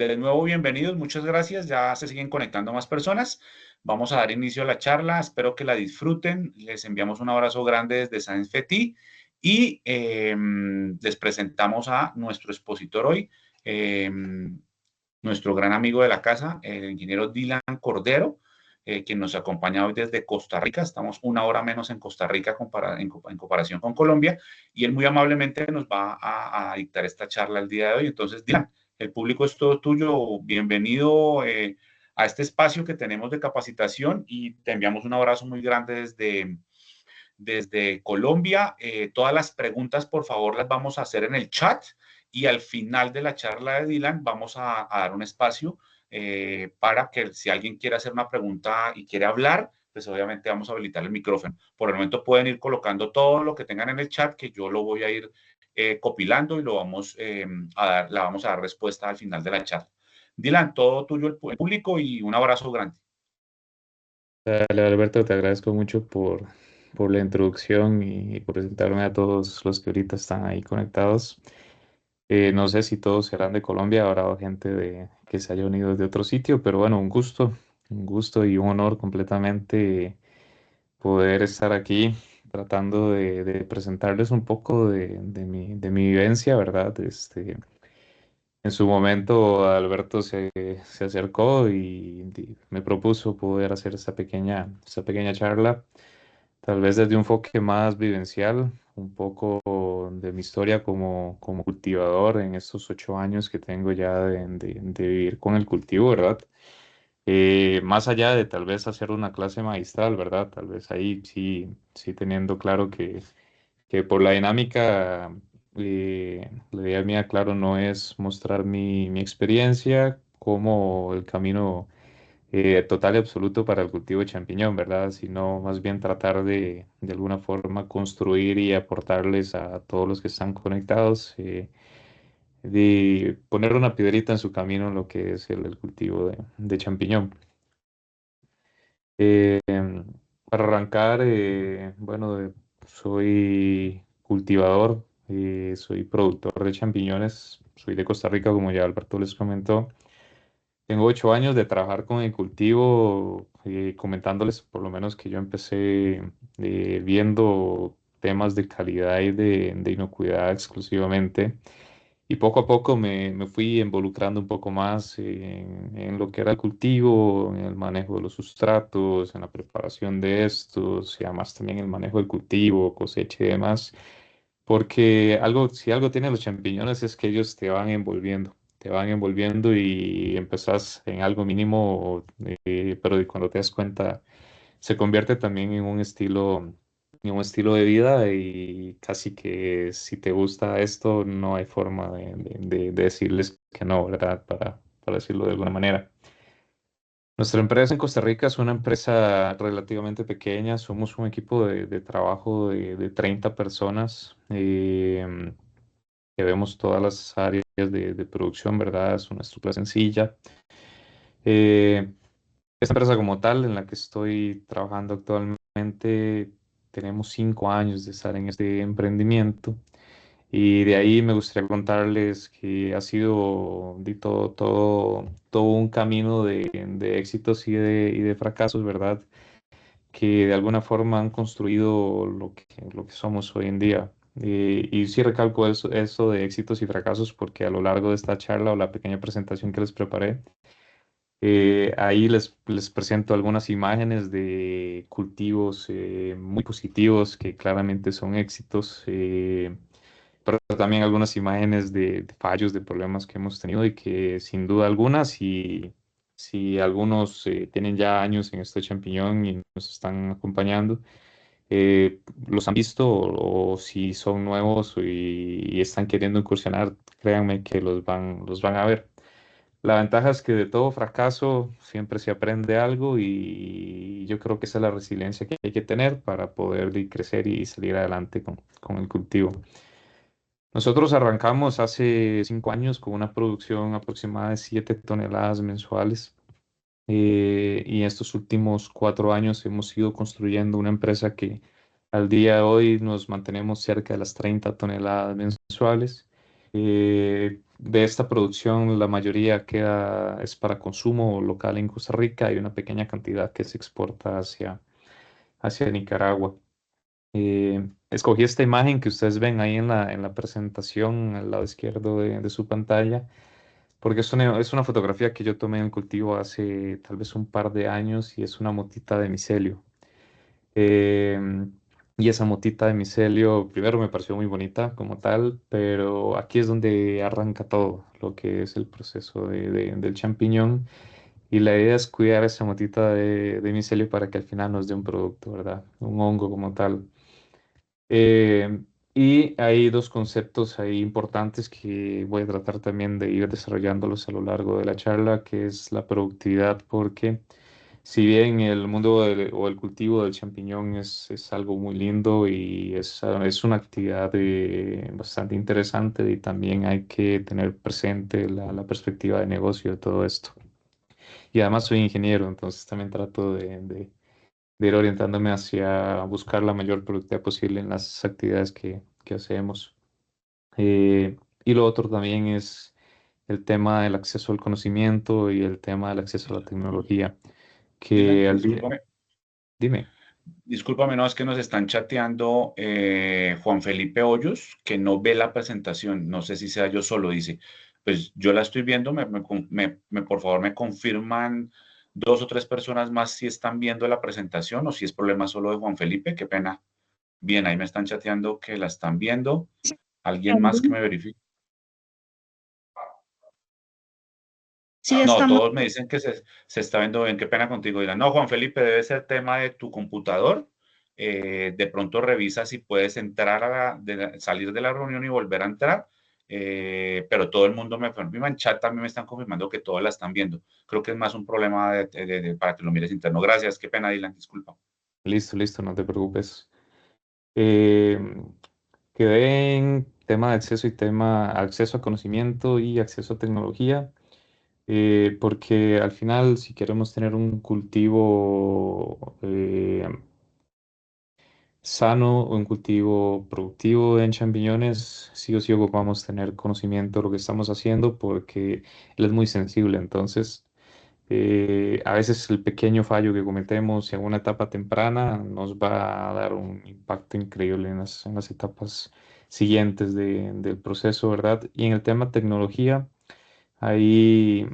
De nuevo, bienvenidos, muchas gracias. Ya se siguen conectando más personas. Vamos a dar inicio a la charla. Espero que la disfruten. Les enviamos un abrazo grande desde San Feti y les presentamos a nuestro expositor hoy, eh, nuestro gran amigo de la casa, el ingeniero Dylan Cordero, quien nos acompaña hoy desde Costa Rica. Estamos una hora menos en Costa Rica en comparación con Colombia, y él muy amablemente nos va a dictar esta charla el día de hoy. Entonces, Dylan, el público es todo tuyo. Bienvenido a este espacio que tenemos de capacitación y te enviamos un abrazo muy grande desde Colombia. Todas las preguntas, por favor, las vamos a hacer en el chat y al final de la charla de Dylan vamos a dar un espacio para que si alguien quiere hacer una pregunta y quiere hablar, pues obviamente vamos a habilitar el micrófono. Por el momento pueden ir colocando todo lo que tengan en el chat, que yo lo voy a ir copilando y la vamos a dar respuesta al final de la charla. Dylan, todo tuyo el público y un abrazo grande. Dale, Alberto, te agradezco mucho por la introducción y por presentarme a todos los que ahorita están ahí conectados. No sé si todos serán de Colombia, habrá gente que se haya unido de otro sitio, pero bueno, un gusto y un honor completamente poder estar aquí tratando de presentarles un poco de mi vivencia, ¿verdad? En su momento Alberto se acercó y me propuso poder hacer esta pequeña charla, tal vez desde un enfoque más vivencial, un poco de mi historia como cultivador en estos 8 años que tengo ya de vivir con el cultivo, ¿verdad? Más allá de tal vez hacer una clase magistral, ¿verdad? Tal vez ahí sí teniendo claro que por la dinámica, la idea mía, claro, no es mostrar mi experiencia como el camino total y absoluto para el cultivo de champiñón, ¿verdad? Sino más bien tratar de alguna forma construir y aportarles a todos los que están conectados, de poner una piedrita en su camino en lo que es el cultivo de champiñón. Eh, para arrancar, bueno, soy cultivador, soy productor de champiñones, soy de Costa Rica, como ya Alberto les comentó. Tengo 8 años de trabajar con el cultivo, comentándoles por lo menos que yo empecé viendo temas de calidad y de inocuidad exclusivamente. Y poco a poco me fui involucrando un poco más en lo que era el cultivo, en el manejo de los sustratos, en la preparación de estos, y además también el manejo del cultivo, cosecha y demás. Porque si algo tienen los champiñones es que ellos te van envolviendo y empezás en algo mínimo, pero cuando te das cuenta se convierte también en un estilo de vida y casi que si te gusta esto no hay forma de decirles que no, ¿verdad? Para decirlo de alguna manera. Nuestra empresa en Costa Rica es una empresa relativamente pequeña, somos un equipo de trabajo de 30 personas, que vemos todas las áreas de producción, ¿verdad? Es una estructura sencilla. Eh, Esta empresa como tal en la que estoy trabajando actualmente, tenemos 5 años de estar en este emprendimiento y de ahí me gustaría contarles que ha sido todo un camino de éxitos y de fracasos, ¿verdad? Que de alguna forma han construido lo que somos hoy en día. Y sí recalco eso de éxitos y fracasos porque a lo largo de esta charla o la pequeña presentación que les preparé, ahí les presento algunas imágenes de cultivos muy positivos que claramente son éxitos, pero también algunas imágenes de fallos, de problemas que hemos tenido y que sin duda alguna, si algunos tienen ya años en este champiñón y nos están acompañando, los han visto o si son nuevos y están queriendo incursionar, créanme que los van a ver. La ventaja es que de todo fracaso siempre se aprende algo y yo creo que esa es la resiliencia que hay que tener para poder crecer y salir adelante con el cultivo. Nosotros arrancamos hace 5 años con una producción aproximada de 7 toneladas mensuales, y estos últimos 4 años hemos ido construyendo una empresa que al día de hoy nos mantenemos cerca de las 30 toneladas mensuales. de esta producción, la mayoría es para consumo local en Costa Rica. Hay una pequeña cantidad que se exporta hacia Nicaragua. Escogí esta imagen que ustedes ven ahí en la presentación al lado izquierdo de su pantalla, porque es una fotografía que yo tomé en el cultivo hace tal vez un par de años y es una motita de micelio. Em, y esa motita de micelio, primero me pareció muy bonita como tal, pero aquí es donde arranca todo lo que es el proceso del champiñón. Y la idea es cuidar esa motita de micelio para que al final nos dé un producto, ¿verdad? Un hongo como tal. Y hay dos conceptos ahí importantes que voy a tratar también de ir desarrollándolos a lo largo de la charla, que es la productividad, porque si bien el mundo o el cultivo del champiñón es algo muy lindo y es una actividad bastante interesante, y también hay que tener presente la perspectiva de negocio de todo esto. Y además soy ingeniero, entonces también trato de ir orientándome hacia buscar la mayor productividad posible en las actividades que hacemos. Eh, y lo otro también es el tema del acceso al conocimiento y el tema del acceso a la tecnología, Dylan, que al día, discúlpame, dime, discúlpame, no, es que nos están chateando Juan Felipe Hoyos, que no ve la presentación, no sé si sea yo solo, dice, pues yo la estoy viendo, por favor me confirman dos o tres personas más si están viendo la presentación o si es problema solo de Juan Felipe, qué pena. Bien, ahí me están chateando que la están viendo. ¿Alguien más que me verifique? Sí, No, estamos. todos me dicen que se está viendo bien. Qué pena contigo, Dylan. No, Juan Felipe, debe ser tema de tu computador. De pronto revisa si puedes entrar salir de la reunión y volver a entrar. Pero todo el mundo me confirma. En chat también me están confirmando que todos la están viendo. Creo que es más un problema para que lo mires interno. Gracias. Qué pena, Dylan. Disculpa. listo, listo, no te preocupes. Eh, Quedé en tema de acceso y tema acceso a conocimiento y acceso a tecnología. Porque al final, si queremos tener un cultivo sano o un cultivo productivo en champiñones, sí o sí ocupamos tener conocimiento de lo que estamos haciendo, porque él es muy sensible. Entonces, a veces el pequeño fallo que cometemos en una etapa temprana nos va a dar un impacto increíble en las etapas siguientes del proceso, ¿verdad? Y en el tema tecnología, ahí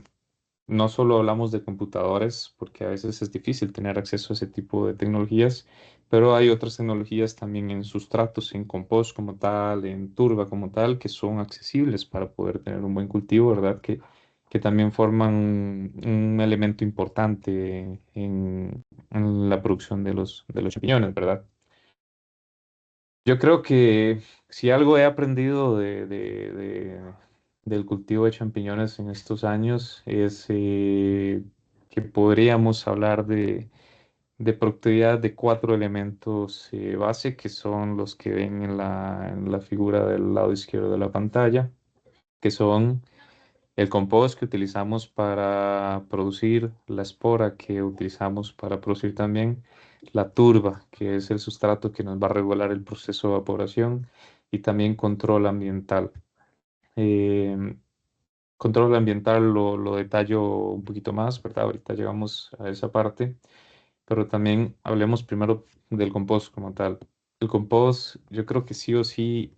no solo hablamos de computadores, porque a veces es difícil tener acceso a ese tipo de tecnologías, pero hay otras tecnologías también en sustratos, en compost como tal, en turba como tal, que son accesibles para poder tener un buen cultivo, ¿verdad? Que también forman un elemento importante en la producción de los champiñones, ¿verdad? Yo creo que si algo he aprendido del cultivo de champiñones en estos años es que podríamos hablar de productividad de cuatro elementos base, que son los que ven en la figura del lado izquierdo de la pantalla, que son el compost que utilizamos para producir, la espora que utilizamos para producir también, la turba, que es el sustrato que nos va a regular el proceso de evaporación, y también control ambiental. Eh, Control ambiental lo detallo un poquito más, ¿verdad? Ahorita llegamos a esa parte, pero también hablemos primero del compost como tal. El compost, yo creo que sí o sí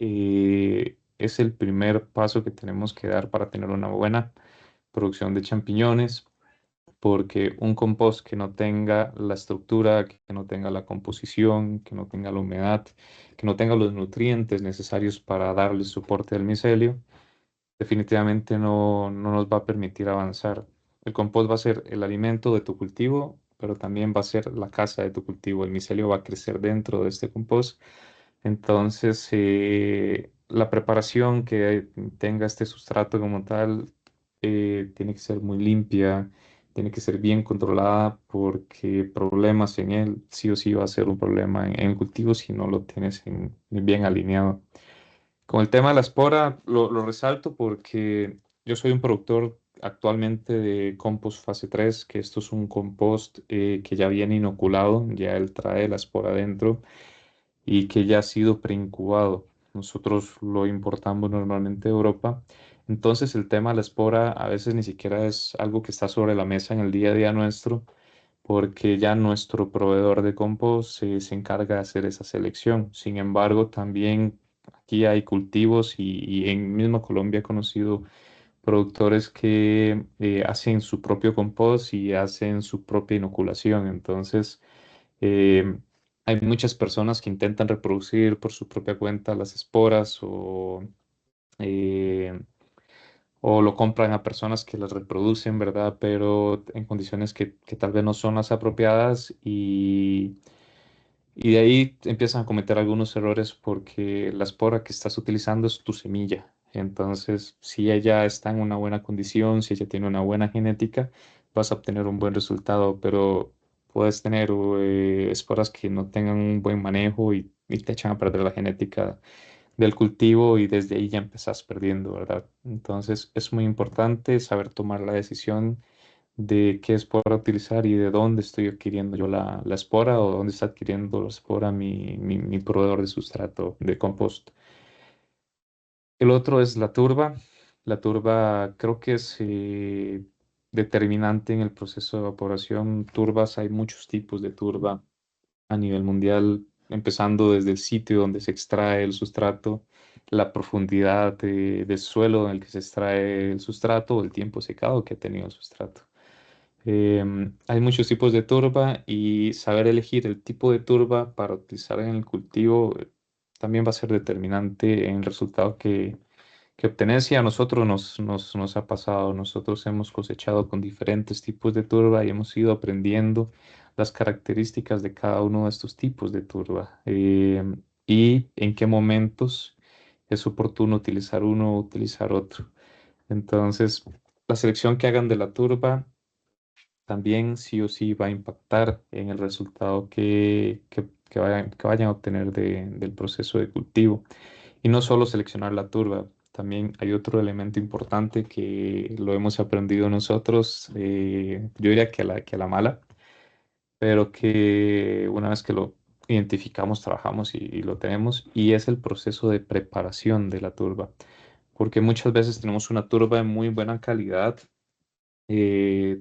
es el primer paso que tenemos que dar para tener una buena producción de champiñones, porque un compost que no tenga la estructura, que no tenga la composición, que no tenga la humedad, que no tenga los nutrientes necesarios para darle soporte al micelio, definitivamente no nos va a permitir avanzar. El compost va a ser el alimento de tu cultivo, pero también va a ser la casa de tu cultivo. El micelio va a crecer dentro de este compost. Entonces, la preparación que tenga este sustrato como tal tiene que ser muy limpia, tiene que ser bien controlada, porque problemas en él sí o sí va a ser un problema en el cultivo si no lo tienes bien alineado. Con el tema de la espora, lo resalto porque yo soy un productor actualmente de compost fase 3, que esto es un compost que ya viene inoculado, ya él trae la espora dentro y que ya ha sido preincubado. Nosotros lo importamos normalmente de Europa. Entonces el tema de la espora a veces ni siquiera es algo que está sobre la mesa en el día a día nuestro, porque ya nuestro proveedor de compost se encarga de hacer esa selección. Sin embargo, también aquí hay cultivos y en mismo Colombia he conocido productores que hacen su propio compost y hacen su propia inoculación. Entonces, eh, hay muchas personas que intentan reproducir por su propia cuenta las esporas eh, o lo compran a personas que las reproducen, ¿verdad? Pero en condiciones que tal vez no son las apropiadas y de ahí empiezan a cometer algunos errores porque la espora que estás utilizando es tu semilla. Entonces, si ella está en una buena condición, si ella tiene una buena genética, vas a obtener un buen resultado, pero puedes tener esporas que no tengan un buen manejo y te echan a perder la genética del cultivo y desde ahí ya empezás perdiendo, ¿verdad? Entonces, es muy importante saber tomar la decisión de qué espora utilizar y de dónde estoy adquiriendo yo la espora o dónde está adquiriendo la espora mi proveedor de sustrato de compost. El otro es la turba. La turba creo que es determinante en el proceso de evaporación. Turbas, hay muchos tipos de turba a nivel mundial, empezando desde el sitio donde se extrae el sustrato, la profundidad del suelo en el que se extrae el sustrato o el tiempo secado que ha tenido el sustrato. Hay muchos tipos de turba y saber elegir el tipo de turba para utilizar en el cultivo también va a ser determinante en el resultado que obtenés y a nosotros nos ha pasado. Nosotros hemos cosechado con diferentes tipos de turba y hemos ido aprendiendo las características de cada uno de estos tipos de turba y en qué momentos es oportuno utilizar uno o utilizar otro. Entonces, la selección que hagan de la turba también sí o sí va a impactar en el resultado que vayan a obtener del proceso de cultivo. Y no solo seleccionar la turba, también hay otro elemento importante que lo hemos aprendido nosotros, yo diría que a la mala, pero que una vez que lo identificamos, trabajamos y lo tenemos, y es el proceso de preparación de la turba. Porque muchas veces tenemos una turba de muy buena calidad,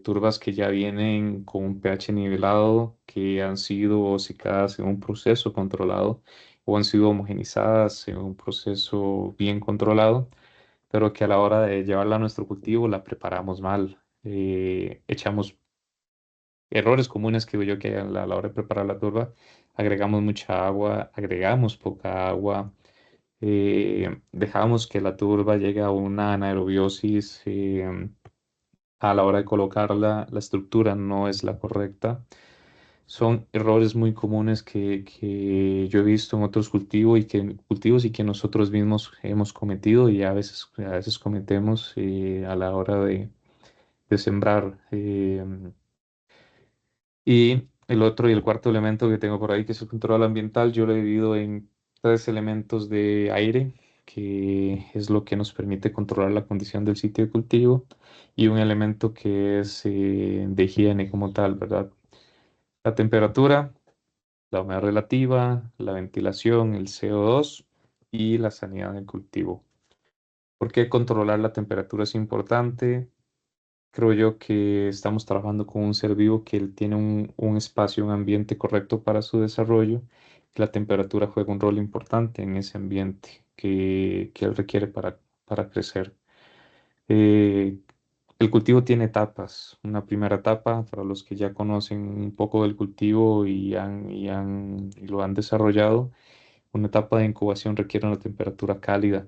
turbas que ya vienen con un pH nivelado, que han sido secadas en un proceso controlado o han sido homogenizadas en un proceso bien controlado, pero que a la hora de llevarla a nuestro cultivo la preparamos mal. Echamos errores comunes que veo yo que a la hora de preparar la turba, agregamos mucha agua, agregamos poca agua. Dejamos que la turba llegue a una anaerobiosis a la hora de colocarla, la estructura no es la correcta. Son errores muy comunes que yo he visto en otros cultivos y que nosotros mismos hemos cometido y a veces cometemos a la hora de sembrar. Y el otro y el cuarto elemento que tengo por ahí, que es el control ambiental, yo lo he dividido en tres elementos de aire, que es lo que nos permite controlar la condición del sitio de cultivo, y un elemento que es de higiene como tal, ¿verdad? La temperatura, la humedad relativa, la ventilación, el CO2 y la sanidad del cultivo. ¿Por qué controlar la temperatura es importante? Creo yo que estamos trabajando con un ser vivo que él tiene un espacio, un ambiente correcto para su desarrollo. La temperatura juega un rol importante en ese ambiente que él requiere para crecer. Eh, el cultivo tiene etapas. Una primera etapa, para los que ya conocen un poco del cultivo y lo han desarrollado, una etapa de incubación requiere una temperatura cálida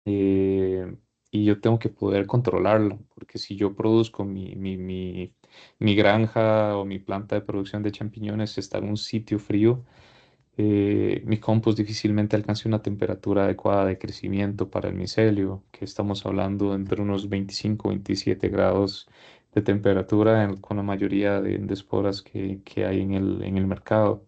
eh, y yo tengo que poder controlarlo, porque si yo produzco mi granja o mi planta de producción de champiñones está en un sitio frío, mi compost difícilmente alcance una temperatura adecuada de crecimiento para el micelio, que estamos hablando entre unos 25 27 grados de temperatura con la mayoría de esporas que hay en el mercado.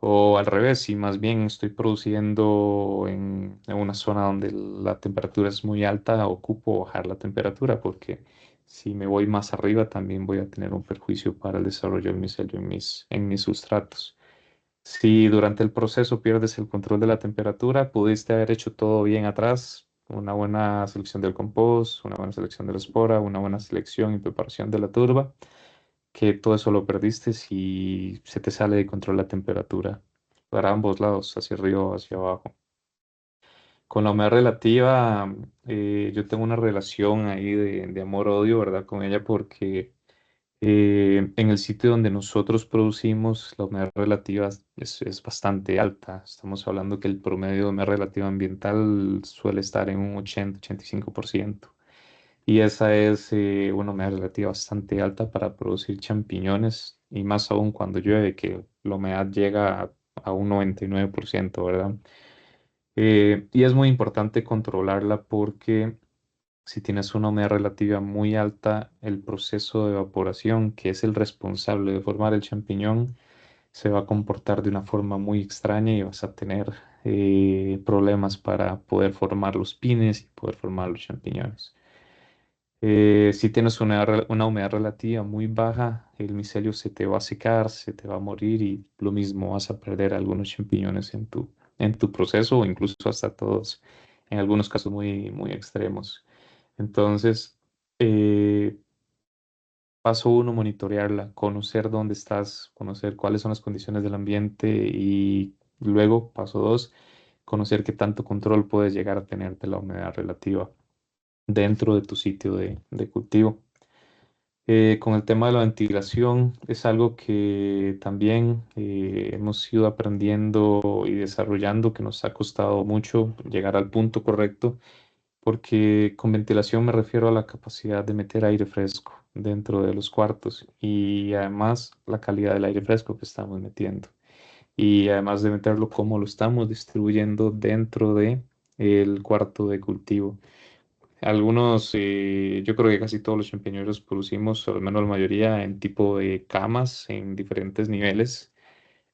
O al revés, si más bien estoy produciendo en una zona donde la temperatura es muy alta, ocupo bajar la temperatura porque si me voy más arriba también voy a tener un perjuicio para el desarrollo del micelio en mis sustratos. Si durante el proceso pierdes el control de la temperatura, pudiste haber hecho todo bien atrás, una buena selección del compost, una buena selección de la espora, una buena selección y preparación de la turba, que todo eso lo perdiste si se te sale de control la temperatura para ambos lados, hacia arriba o hacia abajo. Con la humedad relativa, yo tengo una relación ahí de amor-odio, ¿verdad? Con ella porque en el sitio donde nosotros producimos, la humedad relativa es bastante alta. Estamos hablando que el promedio de humedad relativa ambiental suele estar en un 80-85%. Y esa es una humedad relativa bastante alta para producir champiñones, y más aún cuando llueve, que la humedad llega a un 99%, ¿verdad? Y es muy importante controlarla porque si tienes una humedad relativa muy alta, el proceso de evaporación, que es el responsable de formar el champiñón, se va a comportar de una forma muy extraña y vas a tener problemas para poder formar los pines y poder formar los champiñones. Si tienes una humedad relativa muy baja, el micelio se te va a secar, se te va a morir, y lo mismo vas a perder algunos champiñones en tu proceso, o incluso hasta todos, en algunos casos muy, muy extremos. Entonces, eh, paso uno, monitorearla, conocer dónde estás, conocer cuáles son las condiciones del ambiente, y luego, paso dos, conocer qué tanto control puedes llegar a tener de la humedad relativa dentro de tu sitio de cultivo. Con el tema de la ventilación, es algo que también hemos ido aprendiendo y desarrollando, que nos ha costado mucho llegar al punto correcto, porque con ventilación me refiero a la capacidad de meter aire fresco dentro de los cuartos, y además la calidad del aire fresco que estamos metiendo, y además de meterlo, cómo lo estamos distribuyendo dentro de el cuarto de cultivo. Algunos, yo creo que casi todos los champiñones producimos, o al menos la mayoría, en tipo de camas en diferentes niveles.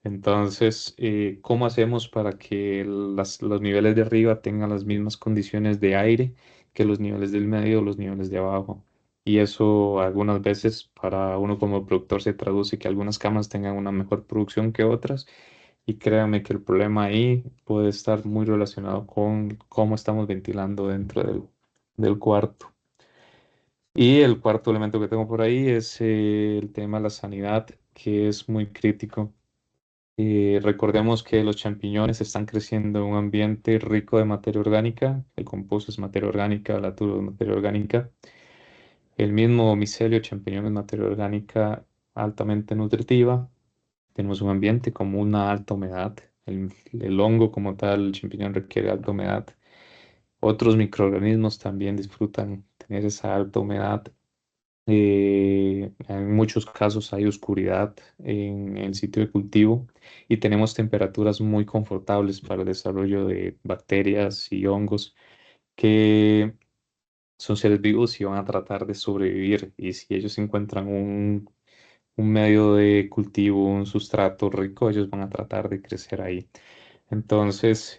Entonces, ¿cómo hacemos para que los niveles de arriba tengan las mismas condiciones de aire que los niveles del medio o los niveles de abajo? Y eso algunas veces para uno como productor se traduce que algunas camas tengan una mejor producción que otras. Y créanme que el problema ahí puede estar muy relacionado con cómo estamos ventilando dentro del cuarto. Y el cuarto elemento que tengo por ahí es el tema de la sanidad, que es muy crítico. Recordemos que los champiñones están creciendo en un ambiente rico de materia orgánica. El compost es materia orgánica, la turba es materia orgánica. El mismo micelio champiñón es materia orgánica altamente nutritiva. Tenemos un ambiente como una alta humedad. El hongo como tal, el champiñón, requiere alta humedad. Otros microorganismos también disfrutan tener esa alta humedad. En muchos casos hay oscuridad en el sitio de cultivo, y tenemos temperaturas muy confortables para el desarrollo de bacterias y hongos, que son seres vivos y van a tratar de sobrevivir. Y si ellos encuentran un medio de cultivo, un sustrato rico, ellos van a tratar de crecer ahí. Entonces,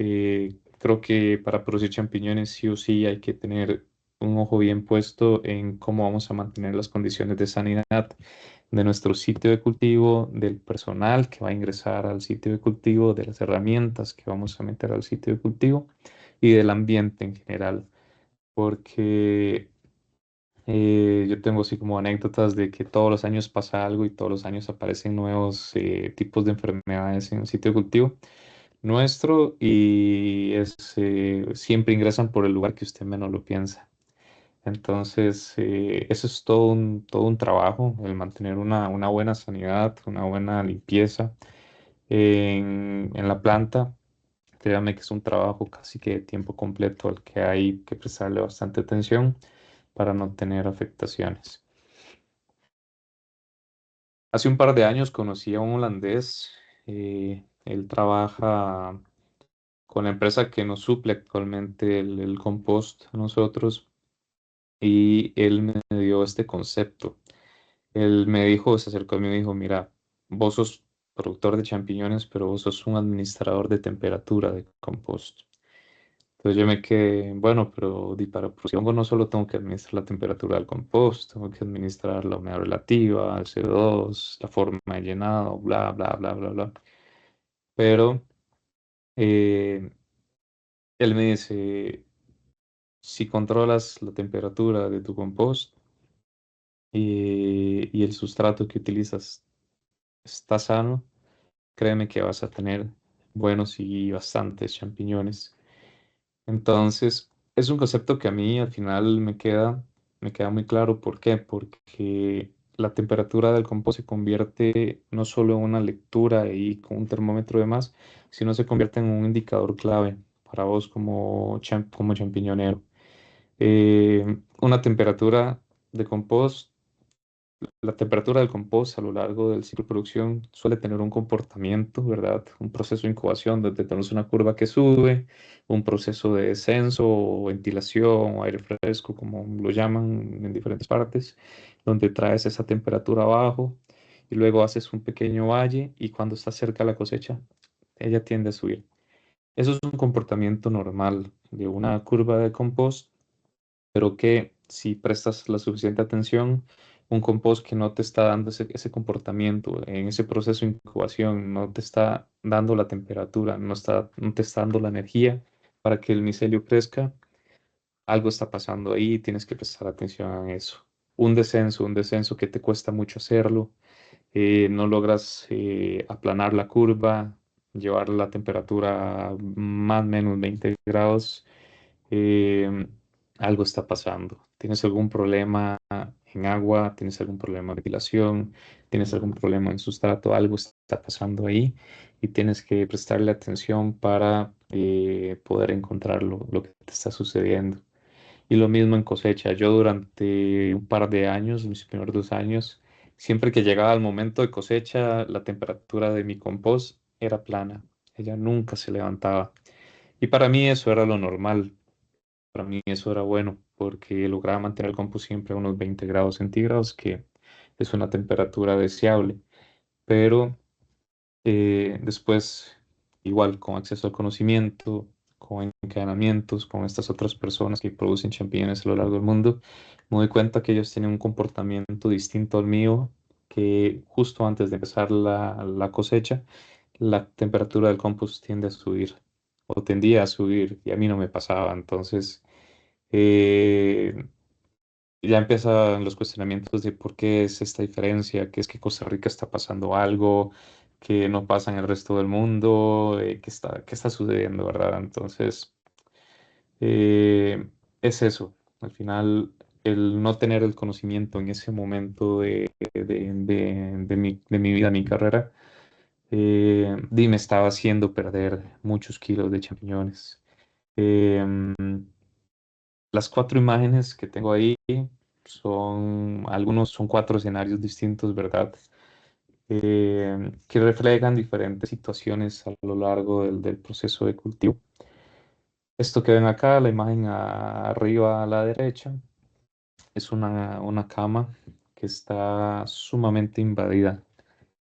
creo que para producir champiñones sí o sí hay que tener un ojo bien puesto en cómo vamos a mantener las condiciones de sanidad de nuestro sitio de cultivo, del personal que va a ingresar al sitio de cultivo, de las herramientas que vamos a meter al sitio de cultivo, y del ambiente en general. Porque yo tengo así como anécdotas de que todos los años pasa algo y todos los años aparecen nuevos tipos de enfermedades en el sitio de cultivo nuestro, y siempre ingresan por el lugar que usted menos lo piensa. Entonces, eso es todo un trabajo, el mantener una buena sanidad, una buena limpieza en la planta. Créame que es un trabajo casi que de tiempo completo al que hay que prestarle bastante atención para no tener afectaciones. Hace un par de años conocí a un holandés. Él trabaja con la empresa que nos suple actualmente el compost a nosotros, y él me dio este concepto. Él me dijo, se acercó a mí y me dijo: mira, vos sos productor de champiñones, pero vos sos un administrador de temperatura de compost. Entonces yo me quedé, bueno, pero para producir hongo no solo tengo que administrar la temperatura del compost, tengo que administrar la humedad relativa, el CO2, la forma de llenado, bla, bla, bla, bla, bla. Pero eh, él me dice: si controlas la temperatura de tu compost y el sustrato que utilizas está sano, créeme que vas a tener buenos y bastantes champiñones. Entonces, es un concepto que a mí al final me queda muy claro. ¿Por qué? Porque la temperatura del compost se convierte no solo en una lectura y con un termómetro de más, sino se convierte en un indicador clave para vos como champiñonero. Una temperatura de compost La temperatura del compost a lo largo del ciclo de producción suele tener un comportamiento, ¿verdad? Un proceso de incubación donde tenemos una curva que sube, un proceso de descenso o ventilación o aire fresco, como lo llaman en diferentes partes, donde traes esa temperatura abajo y luego haces un pequeño valle y cuando está cerca la cosecha, ella tiende a subir. Eso es un comportamiento normal de una curva de compost, pero que si prestas la suficiente atención, un compost que no te está dando ese comportamiento en ese proceso de incubación, no te está dando la temperatura, no te está dando la energía para que el micelio crezca, algo está pasando ahí y tienes que prestar atención a eso. Un descenso que te cuesta mucho hacerlo, no logras aplanar la curva, llevar la temperatura a más o menos 20 grados, eh, algo está pasando. ¿Tienes algún problema en agua? ¿Tienes algún problema de ventilación? ¿Tienes algún problema en sustrato? Algo está pasando ahí y tienes que prestarle atención para poder encontrar lo que te está sucediendo. Y lo mismo en cosecha. Yo durante un par de años, mis primeros 2 años, siempre que llegaba el momento de cosecha, la temperatura de mi compost era plana. Ella nunca se levantaba. Y para mí eso era lo normal. Para mí eso era bueno porque lograba mantener el compost siempre a unos 20 grados centígrados, que es una temperatura deseable. Pero después, igual con acceso al conocimiento, con encadenamientos, con estas otras personas que producen champiñones a lo largo del mundo, me doy cuenta que ellos tienen un comportamiento distinto al mío, que justo antes de empezar la cosecha, la temperatura del compost tiende a subir o tendía a subir y a mí no me pasaba. Entonces, eh, ya empiezan los cuestionamientos de por qué es esta diferencia, que es que Costa Rica está pasando algo que no pasa en el resto del mundo, qué está sucediendo, ¿verdad? Entonces, eh, es eso. Al final, el no tener el conocimiento en ese momento de mi vida, mi carrera, me estaba haciendo perder muchos kilos de champiñones. Em, las 4 imágenes que tengo ahí algunos son 4 escenarios distintos, ¿verdad? Que reflejan diferentes situaciones a lo largo del proceso de cultivo. Esto que ven acá, la imagen arriba a la derecha, es una cama que está sumamente invadida.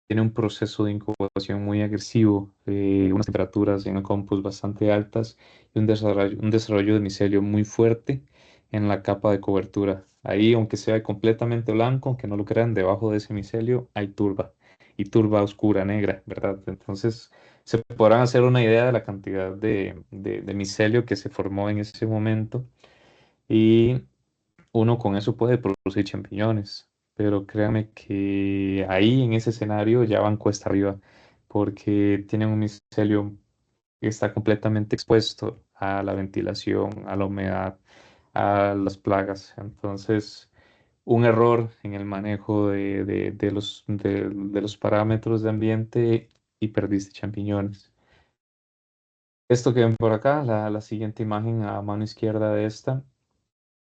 Tiene un proceso de incubación muy agresivo, unas temperaturas en el compost bastante altas y un desarrollo de micelio muy fuerte en la capa de cobertura. Ahí, aunque sea completamente blanco, aunque no lo crean, debajo de ese micelio hay turba y turba oscura, negra, ¿verdad? Entonces, se podrán hacer una idea de la cantidad de micelio que se formó en ese momento y uno con eso puede producir champiñones, pero créame que ahí en ese escenario ya van cuesta arriba, porque tienen un micelio que está completamente expuesto a la ventilación, a la humedad, a las plagas. Entonces, un error en el manejo de los parámetros de ambiente y perdiste champiñones. Esto que ven por acá, la siguiente imagen a mano izquierda de esta,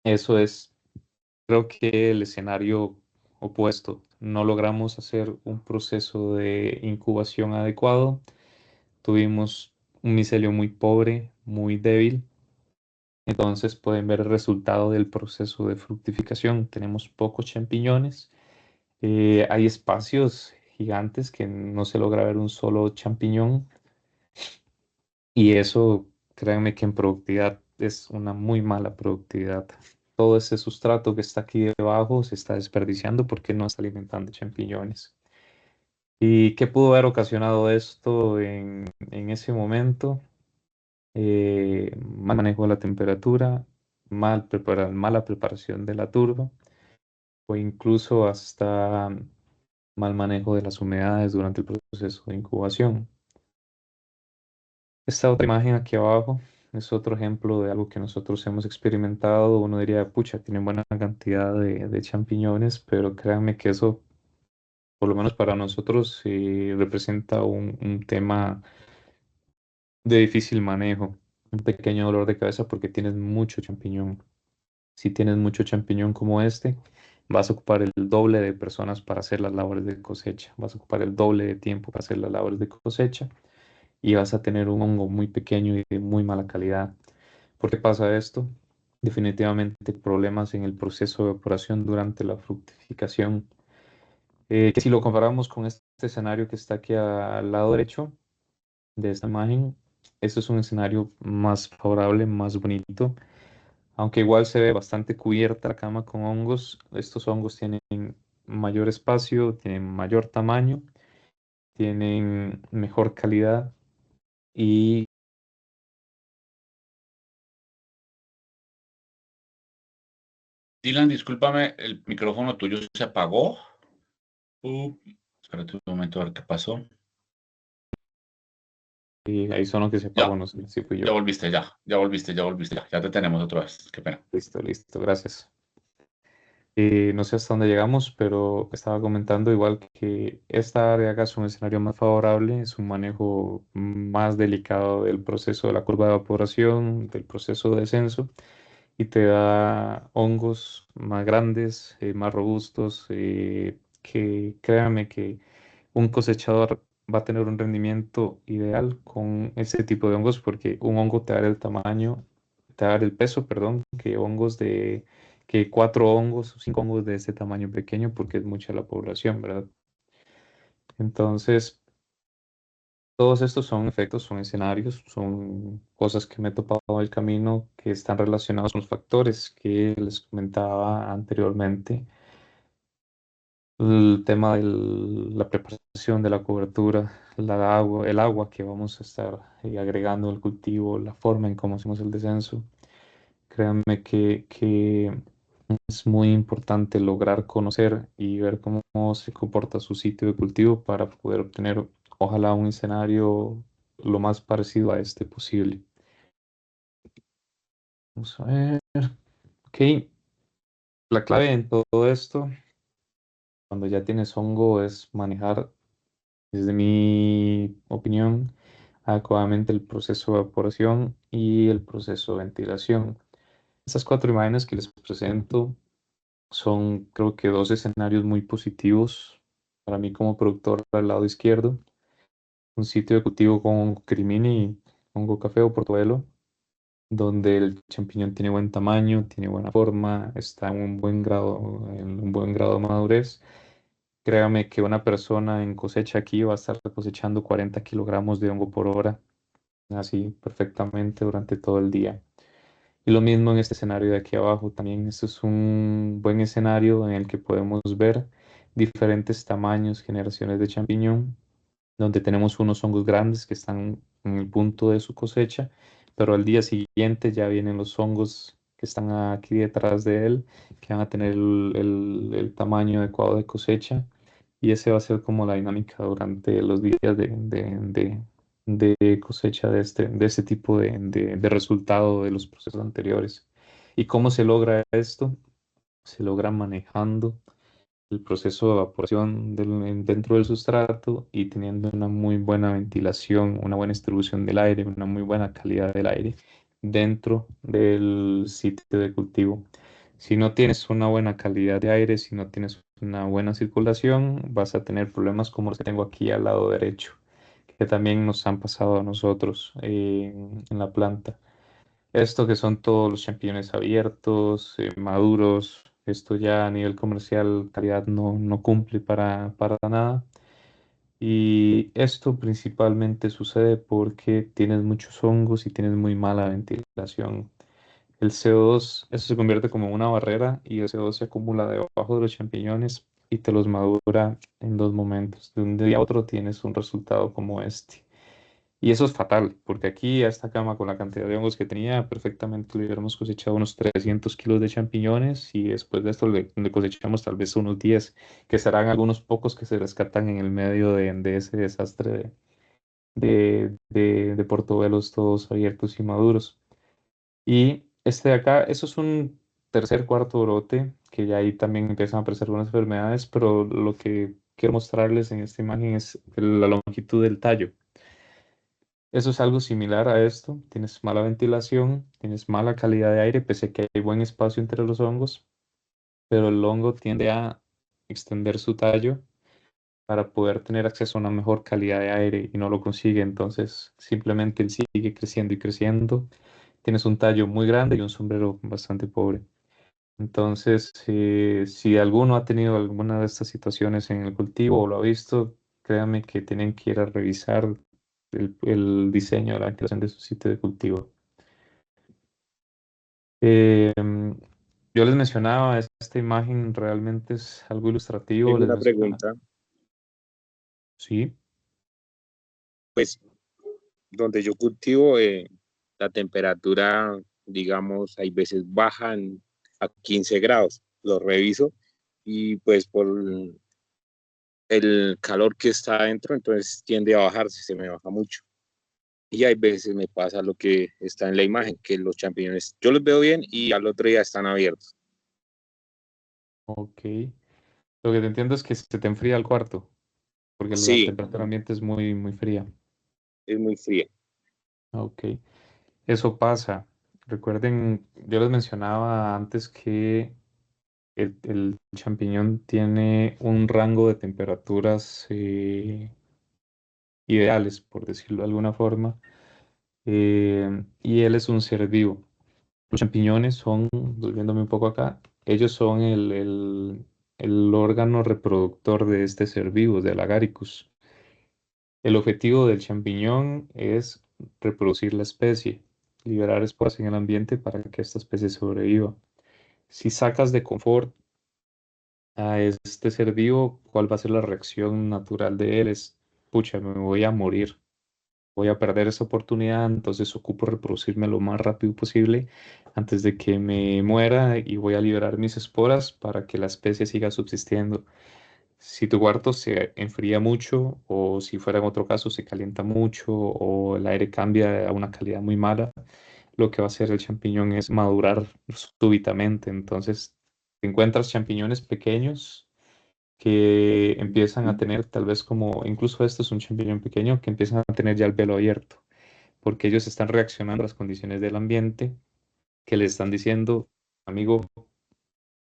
eso es. Creo que el escenario opuesto, no logramos hacer un proceso de incubación adecuado, tuvimos un micelio muy pobre, muy débil, entonces pueden ver el resultado del proceso de fructificación. Tenemos pocos champiñones, hay espacios gigantes que no se logra ver un solo champiñón y eso, créanme que en productividad es una muy mala productividad. Todo ese sustrato que está aquí debajo se está desperdiciando porque no está alimentando champiñones. ¿Y qué pudo haber ocasionado esto en ese momento? Mal manejo de la temperatura, mala preparación de la turba o incluso hasta mal manejo de las humedades durante el proceso de incubación. Esta otra imagen aquí abajo es otro ejemplo de algo que nosotros hemos experimentado. Uno diría, pucha, tienen buena cantidad de champiñones, pero créanme que eso, por lo menos para nosotros, representa un tema de difícil manejo, un pequeño dolor de cabeza porque tienes mucho champiñón. Si tienes mucho champiñón como este, vas a ocupar el doble de personas para hacer las labores de cosecha, vas a ocupar el doble de tiempo para hacer las labores de cosecha y vas a tener un hongo muy pequeño y de muy mala calidad. ¿Por qué pasa esto? Definitivamente problemas en el proceso de evaporación durante la fructificación. Que si lo comparamos con este escenario que está aquí al lado derecho de esta imagen, este es un escenario más favorable, más bonito, aunque igual se ve bastante cubierta la cama con hongos. Estos hongos tienen mayor espacio, tienen mayor tamaño, tienen mejor calidad y Dylan, discúlpame, el micrófono tuyo se apagó. Espérate un momento a ver qué pasó. ahí sonó que se apagó, Ya, no sé si fui ya yo. volviste, ya volviste, ya te tenemos otra vez. Qué pena. Listo, listo, gracias. No sé hasta dónde llegamos, pero estaba comentando igual que esta área acá es un escenario más favorable, es un manejo más delicado del proceso de la curva de evaporación, del proceso de descenso, y te da hongos más grandes, más robustos, que créame que un cosechador va a tener un rendimiento ideal con ese tipo de hongos porque un hongo te da el tamaño, te da el peso, perdón, que 4 hongos o 5 hongos de ese tamaño pequeño porque es mucha la población, ¿verdad? Entonces, todos estos son efectos, son escenarios, son cosas que me he topado en el camino que están relacionados con los factores que les comentaba anteriormente. El tema de la preparación de la cobertura, el agua que vamos a estar agregando al cultivo, la forma en cómo hacemos el descenso. Créanme que es muy importante lograr conocer y ver cómo se comporta su sitio de cultivo para poder obtener, ojalá, un escenario lo más parecido a este posible. Vamos a ver. Ok, la clave en todo esto, cuando ya tienes hongo, es manejar, desde mi opinión, adecuadamente el proceso de evaporación y el proceso de ventilación. Estas 4 imágenes que les presento son, creo que, dos escenarios muy positivos para mí como productor al lado izquierdo. Un sitio de cultivo con hongo crimini, hongo café o portobelo, donde el champiñón tiene buen tamaño, tiene buena forma, está en un buen grado de madurez. Créame que una persona en cosecha aquí va a estar cosechando 40 kilogramos de hongo por hora, así perfectamente durante todo el día. Y lo mismo en este escenario de aquí abajo. También este es un buen escenario en el que podemos ver diferentes tamaños, generaciones de champiñón, donde tenemos unos hongos grandes que están en el punto de su cosecha, pero al día siguiente ya vienen los hongos que están aquí detrás de él, que van a tener el tamaño adecuado de cosecha. Y ese va a ser como la dinámica durante los días de cosecha de este tipo de resultado de los procesos anteriores. ¿Y cómo se logra esto? Se logra manejando el proceso de evaporación dentro del sustrato y teniendo una muy buena ventilación, una buena distribución del aire, una muy buena calidad del aire dentro del sitio de cultivo. Si no tienes una buena calidad de aire, si no tienes una buena circulación, vas a tener problemas como los que tengo aquí al lado derecho, que también nos han pasado a nosotros en la planta. Esto que son todos los champiñones abiertos, maduros, esto ya a nivel comercial, calidad no cumple para nada. Y esto principalmente sucede porque tienes muchos hongos y tienes muy mala ventilación. El CO2, eso se convierte como en una barrera y el CO2 se acumula debajo de los champiñones y te los madura en 2 momentos. De un día a otro tienes un resultado como este. Y eso es fatal, porque aquí a esta cama con la cantidad de hongos que tenía, perfectamente le hubiéramos cosechado unos 300 kilos de champiñones y después de esto le cosechamos tal vez unos 10, que serán algunos pocos que se rescatan en el medio de ese desastre de portobelos todos abiertos y maduros. Y este de acá, eso es un tercer, cuarto brote, que ya ahí también empiezan a aparecer algunas enfermedades, pero lo que quiero mostrarles en esta imagen es la longitud del tallo. Eso es algo similar a esto. Tienes mala ventilación, tienes mala calidad de aire, pese a que hay buen espacio entre los hongos, pero el hongo tiende a extender su tallo para poder tener acceso a una mejor calidad de aire y no lo consigue. Entonces, simplemente él sigue creciendo y creciendo. Tienes un tallo muy grande y un sombrero bastante pobre. Entonces, si alguno ha tenido alguna de estas situaciones en el cultivo o lo ha visto, créanme que tienen que ir a revisar el diseño de la ventilación de su sitio de cultivo. Yo les mencionaba, esta imagen realmente es algo ilustrativo, Tengo les una mencionaba. pregunta. Sí, Pues donde yo cultivo, la temperatura, digamos, hay veces bajan a 15 grados. Lo reviso y pues por el calor que está adentro, entonces tiende a bajarse, se me baja mucho. Y hay veces me pasa lo que está en la imagen, que los champiñones yo los veo bien y al otro día están abiertos. ok. Lo que te entiendo es que se te enfría el cuarto, porque la Sí, temperatura ambiente es muy, muy fría. es muy fría. Ok, eso pasa. Recuerden, yo les mencionaba antes que el champiñón tiene un rango de temperaturas ideales, por decirlo de alguna forma, y él es un ser vivo. Los champiñones son, volviéndome un poco acá, ellos son el órgano reproductor de este ser vivo, del Agaricus. El objetivo del champiñón es reproducir la especie, liberar esporas en el ambiente para que esta especie sobreviva. Si sacas de confort a este ser vivo, ¿cuál va a ser la reacción natural de él? Es, pucha, me voy a morir, voy a perder esa oportunidad, entonces ocupo reproducirme lo más rápido posible antes de que me muera y voy a liberar mis esporas para que la especie siga subsistiendo. Si tu cuarto se enfría mucho o si fuera en otro caso se calienta mucho o el aire cambia a una calidad muy mala, lo que va a hacer el champiñón es madurar súbitamente. Entonces, te encuentras champiñones pequeños que empiezan a tener tal vez como, incluso este es un champiñón pequeño, que empiezan a tener ya el velo abierto, porque ellos están reaccionando a las condiciones del ambiente que les están diciendo, amigo,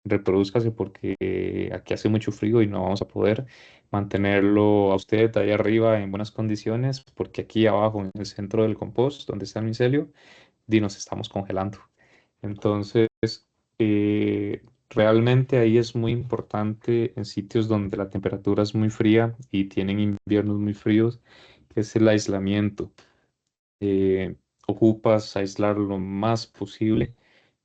reproduzcase porque aquí hace mucho frío y no vamos a poder mantenerlo a usted ahí arriba en buenas condiciones porque aquí abajo en el centro del compost donde está el micelio, nos estamos congelando. Entonces, realmente ahí es muy importante en sitios donde la temperatura es muy fría y tienen inviernos muy fríos, es el aislamiento. Ocupas aislar lo más posible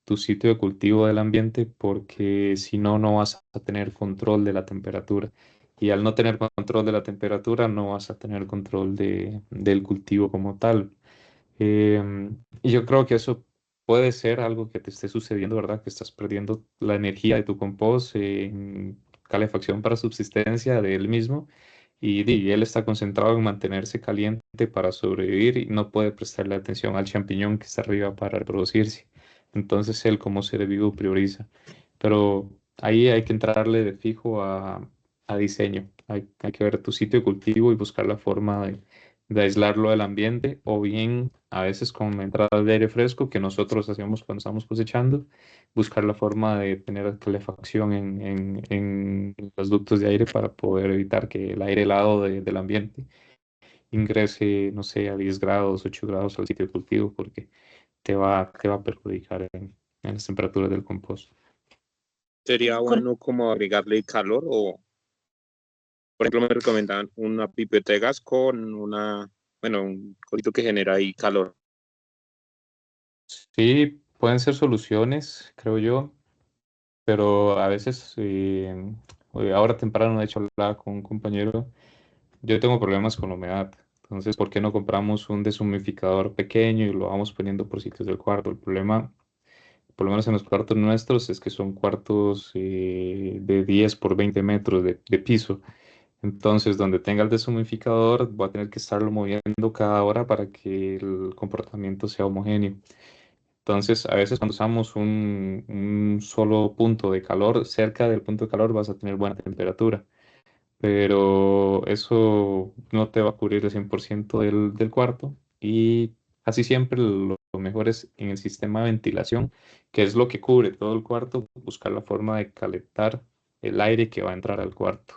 tu sitio de cultivo del ambiente porque si no, no vas a tener control de la temperatura. Y al no tener control de la temperatura, no vas a tener control del cultivo como tal. Y yo creo que eso puede ser algo que te esté sucediendo, ¿verdad? Que estás perdiendo la energía de tu compost en calefacción para subsistencia de él mismo y él está concentrado en mantenerse caliente para sobrevivir y no puede prestarle atención al champiñón que está arriba para reproducirse. Entonces él como ser vivo prioriza. Pero ahí hay que entrarle de fijo a diseño. Hay que ver tu sitio de cultivo y buscar la forma de aislarlo del ambiente o bien a veces con entradas de aire fresco que nosotros hacemos cuando estamos cosechando, buscar la forma de tener calefacción en los ductos de aire para poder evitar que el aire helado del ambiente ingrese, no sé, a 10 grados, 8 grados al sitio de cultivo porque te va a perjudicar en las temperaturas del compost. Sería bueno como agregarle calor o, por ejemplo, me recomendaban una pipeta de gas con bueno, un colito que genera ahí calor. Sí, pueden ser soluciones, creo yo, pero a veces, ahora temprano, de hecho, hablaba con un compañero, yo tengo problemas con la humedad, Entonces, ¿por qué no compramos un deshumidificador pequeño y lo vamos poniendo por sitios del cuarto? El problema, por lo menos en los cuartos nuestros, es que son cuartos de 10 por 20 metros de piso. Entonces, donde tenga el deshumidificador, voy a tener que estarlo moviendo cada hora para que el comportamiento sea homogéneo. Entonces, a veces cuando usamos un solo punto de calor, cerca del punto de calor vas a tener buena temperatura, pero eso no te va a cubrir el 100% del cuarto y casi siempre lo mejor es en el sistema de ventilación, que es lo que cubre todo el cuarto, buscar la forma de calentar el aire que va a entrar al cuarto.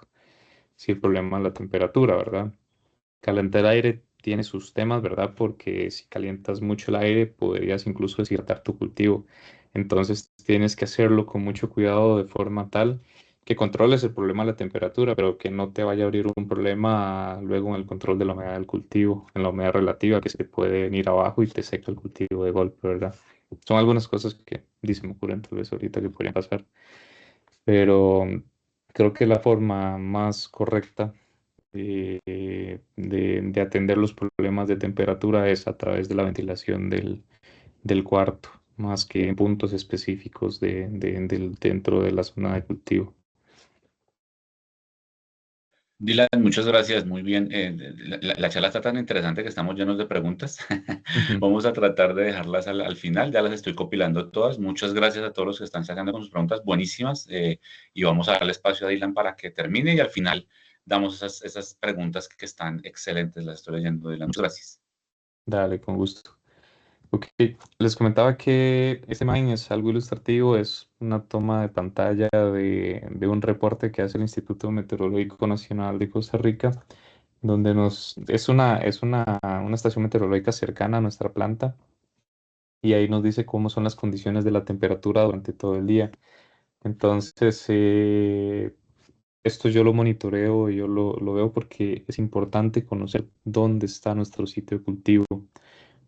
Si el problema es la temperatura, ¿verdad? Calentar aire tiene sus temas, ¿verdad? Porque si calientas mucho el aire, podrías incluso deshidratar tu cultivo. Entonces tienes que hacerlo con mucho cuidado de forma tal que controles el problema de la temperatura, pero que no te vaya a abrir un problema luego en el control de la humedad del cultivo, en la humedad relativa que se puede venir abajo y te seca el cultivo de golpe, ¿verdad? Son algunas cosas que se me ocurren tal vez ahorita que podrían pasar, pero creo que la forma más correcta de atender los problemas de temperatura es a través de la ventilación del cuarto, más que en puntos específicos dentro de la zona de cultivo. Dylan, muchas gracias, muy bien. La charla está tan interesante que estamos llenos de preguntas. Ujú. Vamos a tratar de dejarlas al final, ya las estoy compilando todas. Muchas gracias a todos los que están sacando con sus preguntas buenísimas y vamos a darle espacio a Dylan para que termine y al final damos esas preguntas que están excelentes, las estoy leyendo, Dylan. Muchas gracias. Dale, con gusto. Ok, les comentaba que esta imagen es algo ilustrativo, es una toma de pantalla de un reporte que hace el Instituto Meteorológico Nacional de Costa Rica, donde es una estación meteorológica cercana a nuestra planta y ahí nos dice cómo son las condiciones de la temperatura durante todo el día. Entonces, esto yo lo monitoreo y yo lo veo porque es importante conocer dónde está nuestro sitio de cultivo.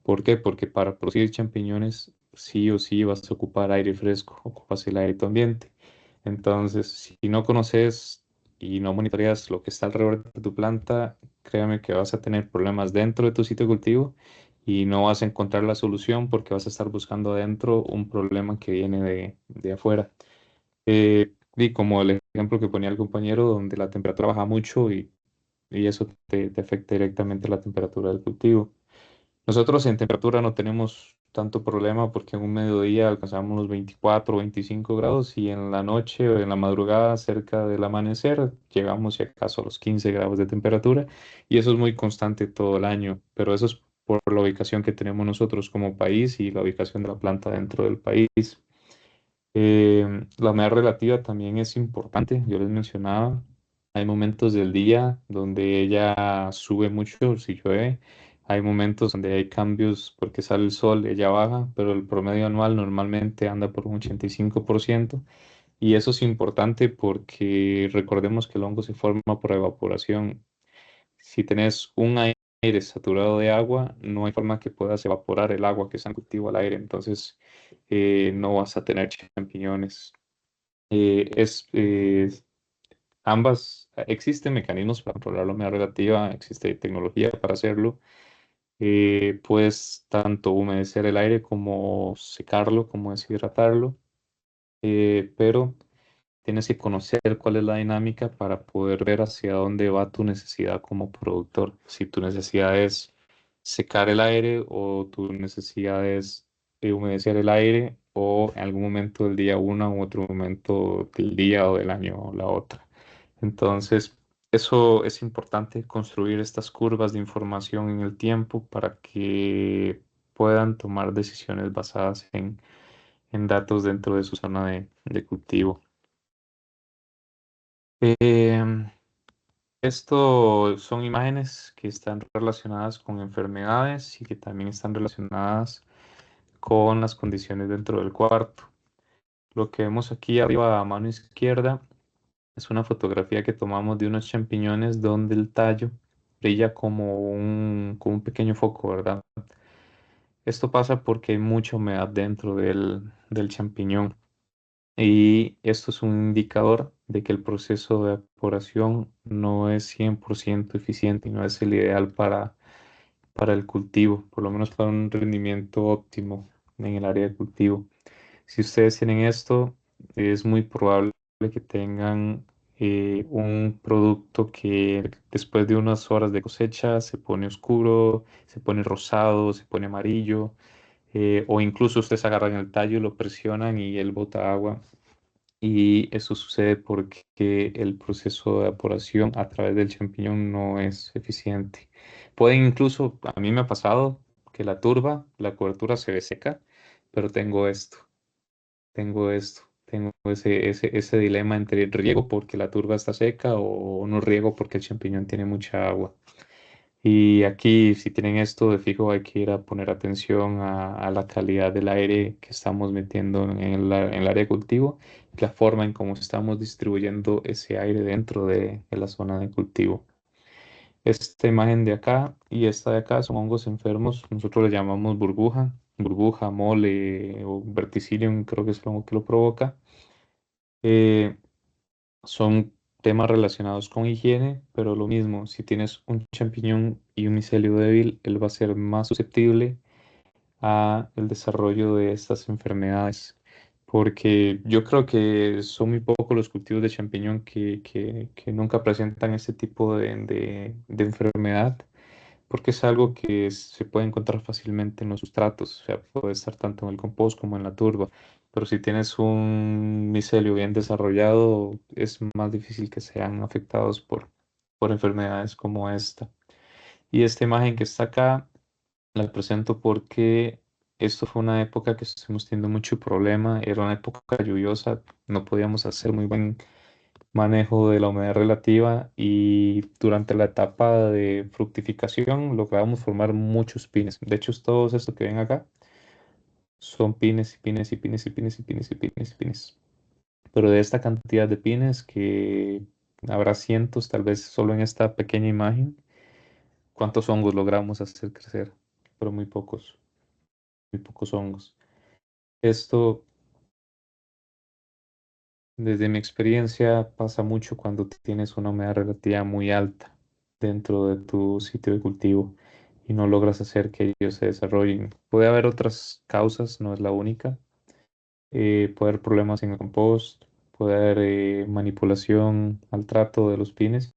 ¿Por qué? Porque para producir champiñones sí o sí vas a ocupar aire fresco, ocupas el aire de tu ambiente. Entonces, si no conoces y no monitoreas lo que está alrededor de tu planta, créame que vas a tener problemas dentro de tu sitio de cultivo y no vas a encontrar la solución porque vas a estar buscando adentro un problema que viene de afuera. Y como el ejemplo que ponía el compañero, donde la temperatura baja mucho y eso te afecta directamente la temperatura del cultivo. Nosotros en temperatura no tenemos tanto problema porque en un mediodía alcanzamos los 24 o 25 grados y en la noche o en la madrugada cerca del amanecer llegamos si acaso a los 15 grados de temperatura y eso es muy constante todo el año, pero eso es por la ubicación que tenemos nosotros como país y la ubicación de la planta dentro del país. La humedad relativa también es importante, yo les mencionaba, hay momentos del día donde ella sube mucho si llueve, hay momentos donde hay cambios porque sale el sol, ella baja, pero el promedio anual normalmente anda por un 85% y eso es importante porque recordemos que el hongo se forma por evaporación. Si tenés un aire saturado de agua, no hay forma que puedas evaporar el agua que está en cultivo al aire, entonces no vas a tener champiñones. Ambas, existen mecanismos para controlar la humedad relativa, existe tecnología para hacerlo. Puedes tanto humedecer el aire como secarlo, como deshidratarlo, pero tienes que conocer cuál es la dinámica para poder ver hacia dónde va tu necesidad como productor. Si tu necesidad es secar el aire o tu necesidad es humedecer el aire o en algún momento del día una u otro momento del día o del año la otra. Entonces, eso es importante, construir estas curvas de información en el tiempo para que puedan tomar decisiones basadas en datos dentro de su zona de cultivo. Em, Esto son imágenes que están relacionadas con enfermedades y que también están relacionadas con las condiciones dentro del cuarto. Lo que vemos aquí arriba a mano izquierda es una fotografía que tomamos de unos champiñones donde el tallo brilla como un pequeño foco, ¿verdad? Esto pasa porque hay mucha humedad dentro del champiñón. Y esto es un indicador de que el proceso de evaporación no es 100% eficiente y no es el ideal para el cultivo, por lo menos para un rendimiento óptimo en el área de cultivo. Si ustedes tienen esto, es muy probable que tengan un producto que después de unas horas de cosecha se pone oscuro, se pone rosado, se pone amarillo, o incluso ustedes agarran el tallo, lo presionan y él bota agua. Y eso sucede porque el proceso de evaporación a través del champiñón no es eficiente. Pueden incluso, a mí me ha pasado que la turba, la cobertura se ve seca, pero tengo ese dilema entre riego porque la turba está seca o no riego porque el champiñón tiene mucha agua. Y aquí, si tienen esto, de fijo hay que ir a poner atención a la calidad del aire que estamos metiendo en el área de cultivo y la forma en cómo estamos distribuyendo ese aire dentro de la zona de cultivo. Esta imagen de acá y esta de acá son hongos enfermos, nosotros le llamamos burbuja, mole o verticillium, creo que es el hongo que lo provoca. Eh, Son temas relacionados con higiene, pero lo mismo, si tienes un champiñón y un micelio débil, él va a ser más susceptible a el desarrollo de estas enfermedades. Porque yo creo que son muy pocos los cultivos de champiñón que nunca presentan este tipo de enfermedad porque es algo que se puede encontrar fácilmente en los sustratos, o sea, puede estar tanto en el compost como en la turba, pero si tienes un micelio bien desarrollado, es más difícil que sean afectados por enfermedades como esta. Y esta imagen que está acá, la presento porque esto fue una época que estuvimos teniendo mucho problema, era una época lluviosa, no podíamos hacer muy buen manejo de la humedad relativa y durante la etapa de fructificación logramos formar muchos pines. De hecho, todos estos que ven acá son pines y pines y pines y pines y pines y pines y pines. Pero de esta cantidad de pines que habrá cientos, tal vez solo en esta pequeña imagen, ¿cuántos hongos logramos hacer crecer? Pero muy pocos hongos. Esto desde mi experiencia pasa mucho cuando tienes una humedad relativa muy alta dentro de tu sitio de cultivo y no logras hacer que ellos se desarrollen. Puede haber otras causas, no es la única. Puede haber problemas en el compost, puede haber manipulación, maltrato de los pines,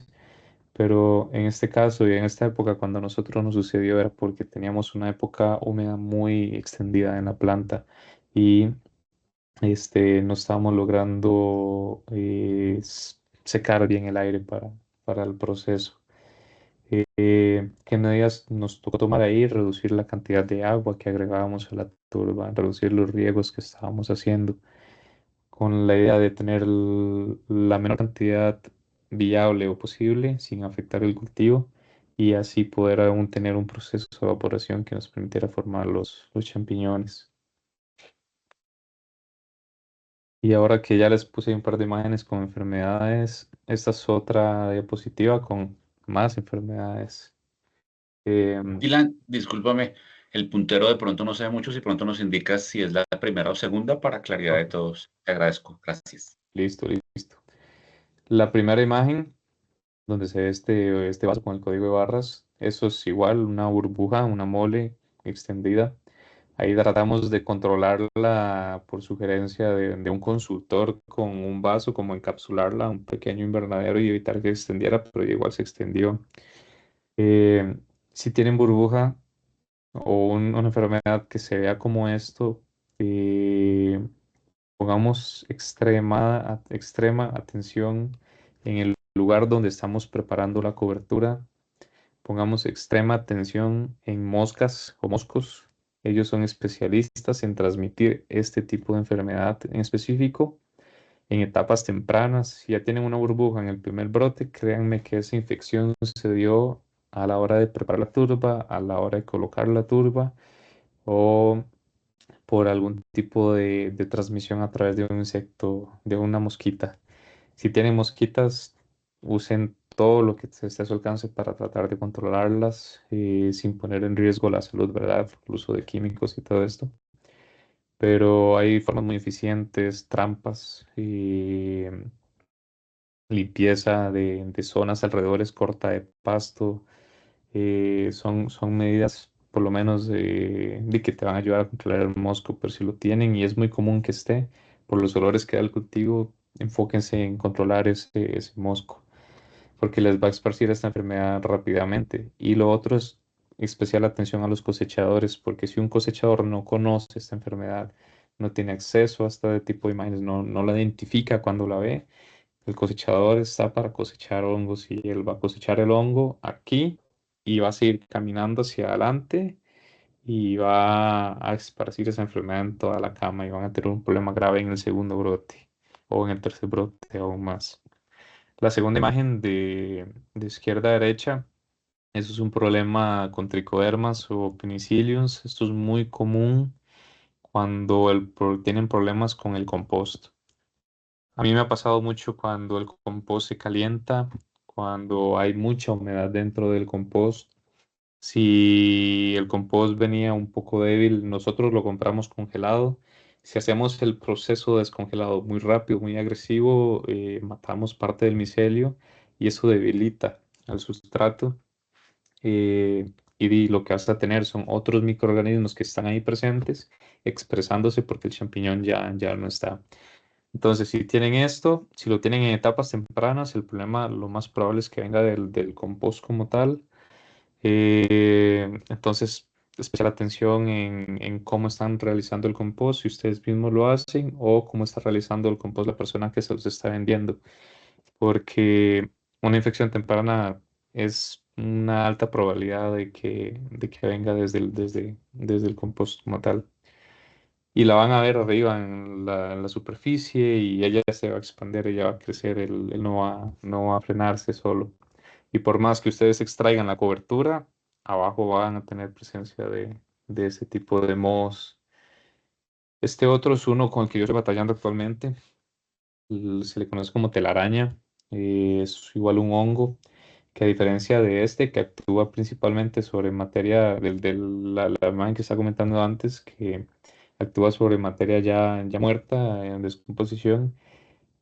pero en este caso y en esta época cuando a nosotros nos sucedió era porque teníamos una época húmeda muy extendida en la planta y no estábamos logrando secar bien el aire para el proceso. ¿Qué medidas nos tocó tomar ahí? Reducir la cantidad de agua que agregábamos a la turba, reducir los riegos que estábamos haciendo, con la idea de tener la menor cantidad viable o posible sin afectar el cultivo y así poder aún tener un proceso de evaporación que nos permitiera formar los champiñones. Y ahora que ya les puse un par de imágenes con enfermedades, esta es otra diapositiva con más enfermedades. Em, Dylan, discúlpame, el puntero de pronto no se ve mucho, si pronto nos indicas si es la primera o segunda para claridad de ok, todos. Te agradezco, gracias. listo, listo. La primera imagen, donde se ve este vaso con el código de barras, eso es igual, una burbuja, una mole extendida. Ahí tratamos de controlarla por sugerencia de un consultor con un vaso, como encapsularla, un pequeño invernadero y evitar que se extendiera, pero igual se extendió. Eh, si tienen burbuja o una enfermedad que se vea como esto, eh, pongamos extrema atención en el lugar donde estamos preparando la cobertura. Pongamos extrema atención en moscas o moscos. Ellos son especialistas en transmitir este tipo de enfermedad en específico en etapas tempranas. Si ya tienen una burbuja en el primer brote, créanme que esa infección se dio a la hora de preparar la turba, a la hora de colocar la turba o por algún tipo de transmisión a través de un insecto, de una mosquita. Si tienen mosquitas, usen todo lo que esté a su alcance para tratar de controlarlas sin poner en riesgo la salud, ¿verdad? El uso de químicos y todo esto. Pero hay formas muy eficientes, trampas, limpieza de zonas alrededores, corta de pasto, Son medidas por lo menos de que te van a ayudar a controlar el mosco, pero si lo tienen y es muy común que esté, por los olores que da el cultivo, enfóquense en controlar ese mosco, porque les va a esparcir esta enfermedad rápidamente. Y lo otro es especial atención a los cosechadores, porque si un cosechador no conoce esta enfermedad, no tiene acceso a este tipo de imágenes, no la identifica cuando la ve, el cosechador está para cosechar hongos y él va a cosechar el hongo aquí y va a seguir caminando hacia adelante y va a esparcir esa enfermedad en toda la cama y van a tener un problema grave en el segundo brote o en el tercer brote aún más. La segunda imagen de izquierda a derecha, eso es un problema con tricodermas o penicilliums. Esto es muy común cuando tienen problemas con el compost. A mí me ha pasado mucho cuando el compost se calienta, cuando hay mucha humedad dentro del compost. Si el compost venía un poco débil, nosotros lo compramos congelado. Si hacemos el proceso descongelado muy rápido, muy agresivo, matamos parte del micelio y eso debilita al sustrato. Y lo que vas a tener son otros microorganismos que están ahí presentes expresándose porque el champiñón ya no está. Entonces, si tienen esto, si lo tienen en etapas tempranas, el problema lo más probable es que venga del compost como tal. Entonces, especial atención en cómo están realizando el compost, si ustedes mismos lo hacen o cómo está realizando el compost la persona que se los está vendiendo. Porque una infección temprana es una alta probabilidad de que venga desde el compost como tal y la van a ver arriba en la superficie y ella se va a expandir, ella va a crecer, él no va a frenarse solo. Y por más que ustedes extraigan la cobertura, abajo van a tener presencia de ese tipo de mohos. Este otro es uno con el que yo estoy batallando actualmente, se le conoce como telaraña, es igual un hongo que a diferencia de este que actúa principalmente sobre materia la imagen que estaba comentando antes, que actúa sobre materia ya muerta en descomposición.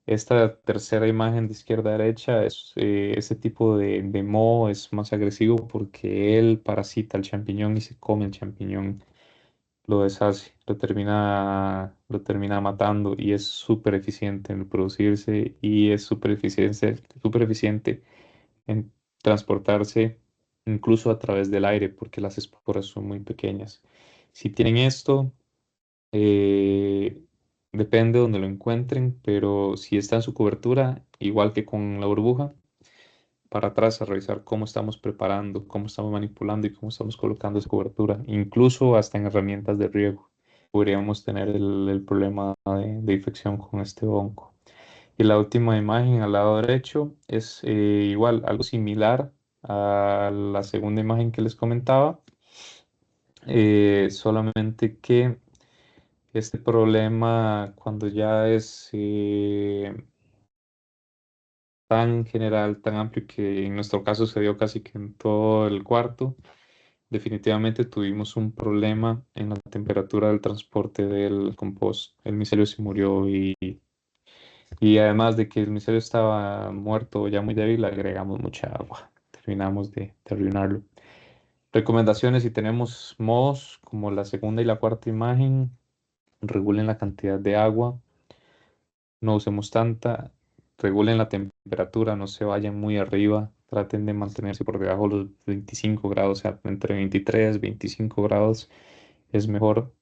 Esta tercera imagen de izquierda a derecha es ese tipo de moho es más agresivo porque él parasita el champiñón y se come el champiñón, lo deshace, lo termina matando y es súper eficiente en reproducirse y es súper eficiente en transportarse incluso a través del aire porque las esporas son muy pequeñas. Si tienen esto, eh, depende de donde lo encuentren, pero si está en su cobertura, igual que con la burbuja, para atrás a revisar cómo estamos preparando, cómo estamos manipulando y cómo estamos colocando esa cobertura, incluso hasta en herramientas de riego. Podríamos tener el problema de infección con este hongo. Y la última imagen al lado derecho es igual, algo similar a la segunda imagen que les comentaba, solamente que este problema cuando ya es tan general, tan amplio que en nuestro caso se dio casi que en todo el cuarto, definitivamente tuvimos un problema en la temperatura del transporte del compost. El micelio se murió y además de que el micelio estaba muerto, ya muy débil, le agregamos mucha agua. Terminamos de arruinarlo. Recomendaciones, si tenemos mohos, como la segunda y la cuarta imagen, regulen la cantidad de agua, no usemos tanta, regulen la temperatura, no se vayan muy arriba, traten de mantenerse por debajo de los 25 grados, o sea, entre 23 y 25 grados es mejor,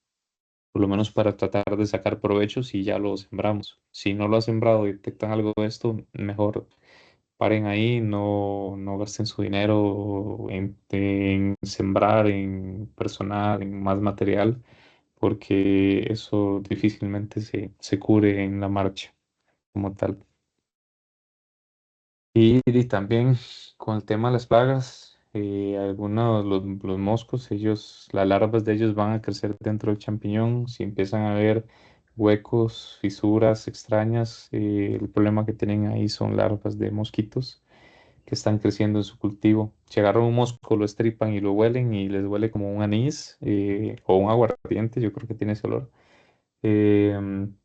por lo menos para tratar de sacar provecho si ya lo sembramos. Si no lo ha sembrado y detectan algo de esto, mejor paren ahí, no gasten su dinero en sembrar, en personal, en más material, porque eso difícilmente se cubre en la marcha como tal. Y también con el tema de las plagas, algunos, los moscos, las larvas de ellos van a crecer dentro del champiñón. Si empiezan a ver huecos, fisuras extrañas, el problema que tienen ahí son larvas de mosquitos que están creciendo en su cultivo. Si agarran un mosco, lo estripan y lo huelen y les huele como un anís o un aguardiente, yo creo que tiene ese olor. em,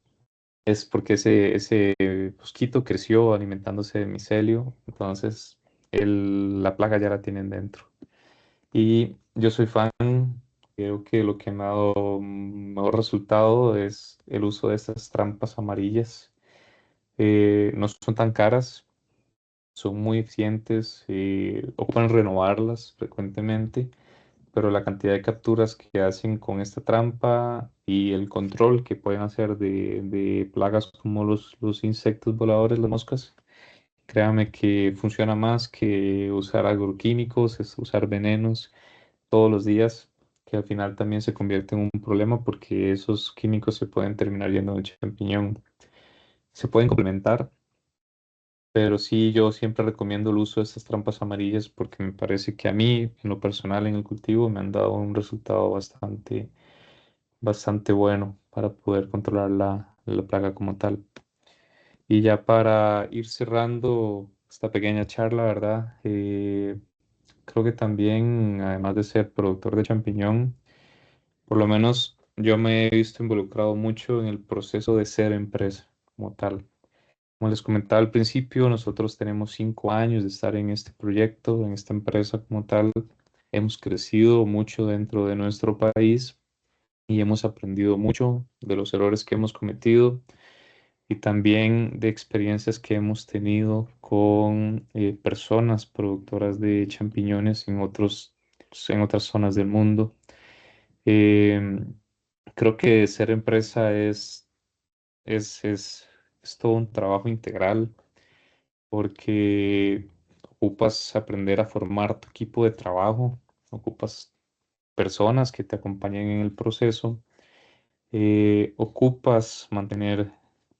es porque ese mosquito creció alimentándose de micelio, entonces la plaga ya la tienen dentro. Y yo soy fan, creo que lo que me ha dado mejor resultado es el uso de estas trampas amarillas. No son tan caras, son muy eficientes, ocupan renovarlas frecuentemente, pero la cantidad de capturas que hacen con esta trampa y el control que pueden hacer de plagas como los insectos voladores, las moscas, créame que funciona más que usar agroquímicos, es usar venenos todos los días, que al final también se convierte en un problema porque esos químicos se pueden terminar yendo del champiñón. Se pueden complementar, pero sí, yo siempre recomiendo el uso de estas trampas amarillas porque me parece que a mí, en lo personal, en el cultivo, me han dado un resultado bastante bueno para poder controlar la plaga como tal. Y ya para ir cerrando esta pequeña charla, ¿verdad? Creo que también, además de ser productor de champiñón, por lo menos yo me he visto involucrado mucho en el proceso de ser empresa como tal. Como les comentaba al principio, nosotros tenemos 5 años de estar en este proyecto, en esta empresa como tal. Hemos crecido mucho dentro de nuestro país y hemos aprendido mucho de los errores que hemos cometido y también de experiencias que hemos tenido con personas productoras de champiñones en otras zonas del mundo. Em, Creo que ser empresa es, es, es todo un trabajo integral porque ocupas aprender a formar tu equipo de trabajo, ocupas personas que te acompañen en el proceso, ocupas mantener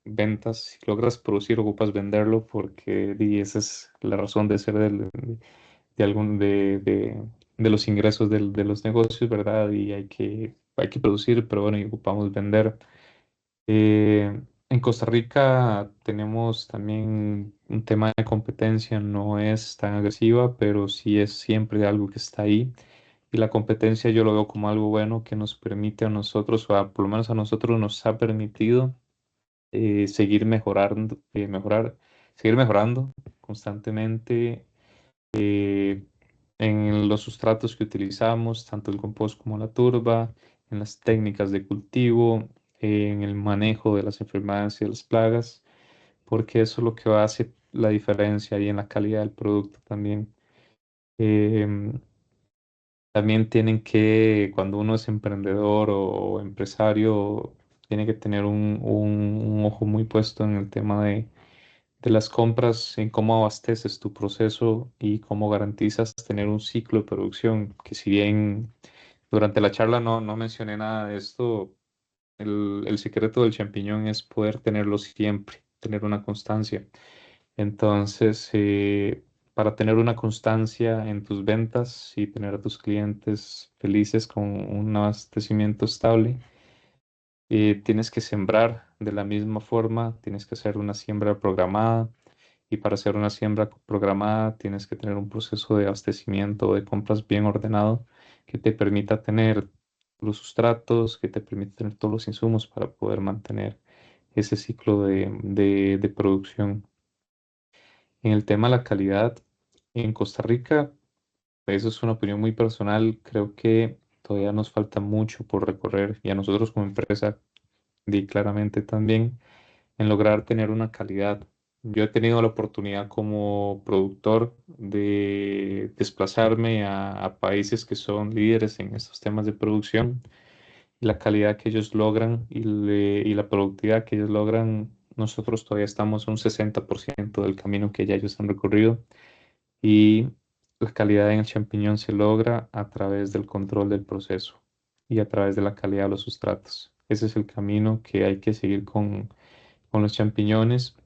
ventas, si logras producir, ocupas venderlo porque esa es la razón de ser de algún de los ingresos de los negocios, ¿verdad? Y hay que producir, pero bueno, y ocupamos vender. En Costa Rica tenemos también un tema de competencia, no es tan agresiva, pero sí es siempre algo que está ahí. Y la competencia yo lo veo como algo bueno que nos permite a nosotros, por lo menos a nosotros nos ha permitido seguir mejorando, seguir mejorando constantemente en los sustratos que utilizamos, tanto el compost como la turba, en las técnicas de cultivo, en el manejo de las enfermedades y de las plagas, porque eso es lo que va a hacer la diferencia y en la calidad del producto también. Em, También tienen que, cuando uno es emprendedor o empresario, tiene que tener un ojo muy puesto en el tema de las compras, en cómo abasteces tu proceso y cómo garantizas tener un ciclo de producción, que si bien durante la charla no mencioné nada de esto, el secreto del champiñón es poder tenerlo siempre, tener una constancia. Entonces, para tener una constancia en tus ventas y tener a tus clientes felices con un abastecimiento estable, tienes que sembrar de la misma forma, tienes que hacer una siembra programada y para hacer una siembra programada tienes que tener un proceso de abastecimiento de compras bien ordenado que te permita tener los sustratos, que te permita tener todos los insumos para poder mantener ese ciclo de producción. En el tema de la calidad, en Costa Rica, eso es una opinión muy personal, creo que todavía nos falta mucho por recorrer y a nosotros como empresa, di claramente también en lograr tener una calidad. Yo he tenido la oportunidad como productor de desplazarme a países que son líderes en estos temas de producción y la calidad que ellos logran y la productividad que ellos logran, nosotros todavía estamos un 60% del camino que ya ellos han recorrido y la calidad en el champiñón se logra a través del control del proceso y a través de la calidad de los sustratos. Ese es el camino que hay que seguir con los champiñones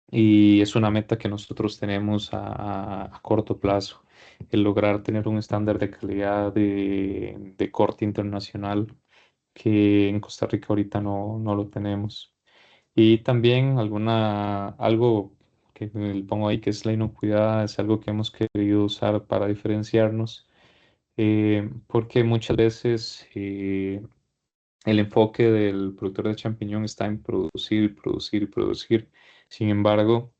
y es una meta que nosotros tenemos a corto plazo, el lograr tener un estándar de calidad de corte internacional que en Costa Rica ahorita no lo tenemos. Y también algo que le pongo ahí que es la inocuidad, es algo que hemos querido usar para diferenciarnos, porque muchas veces el enfoque del productor de champiñón está en producir, producir, producir. Sin embargo,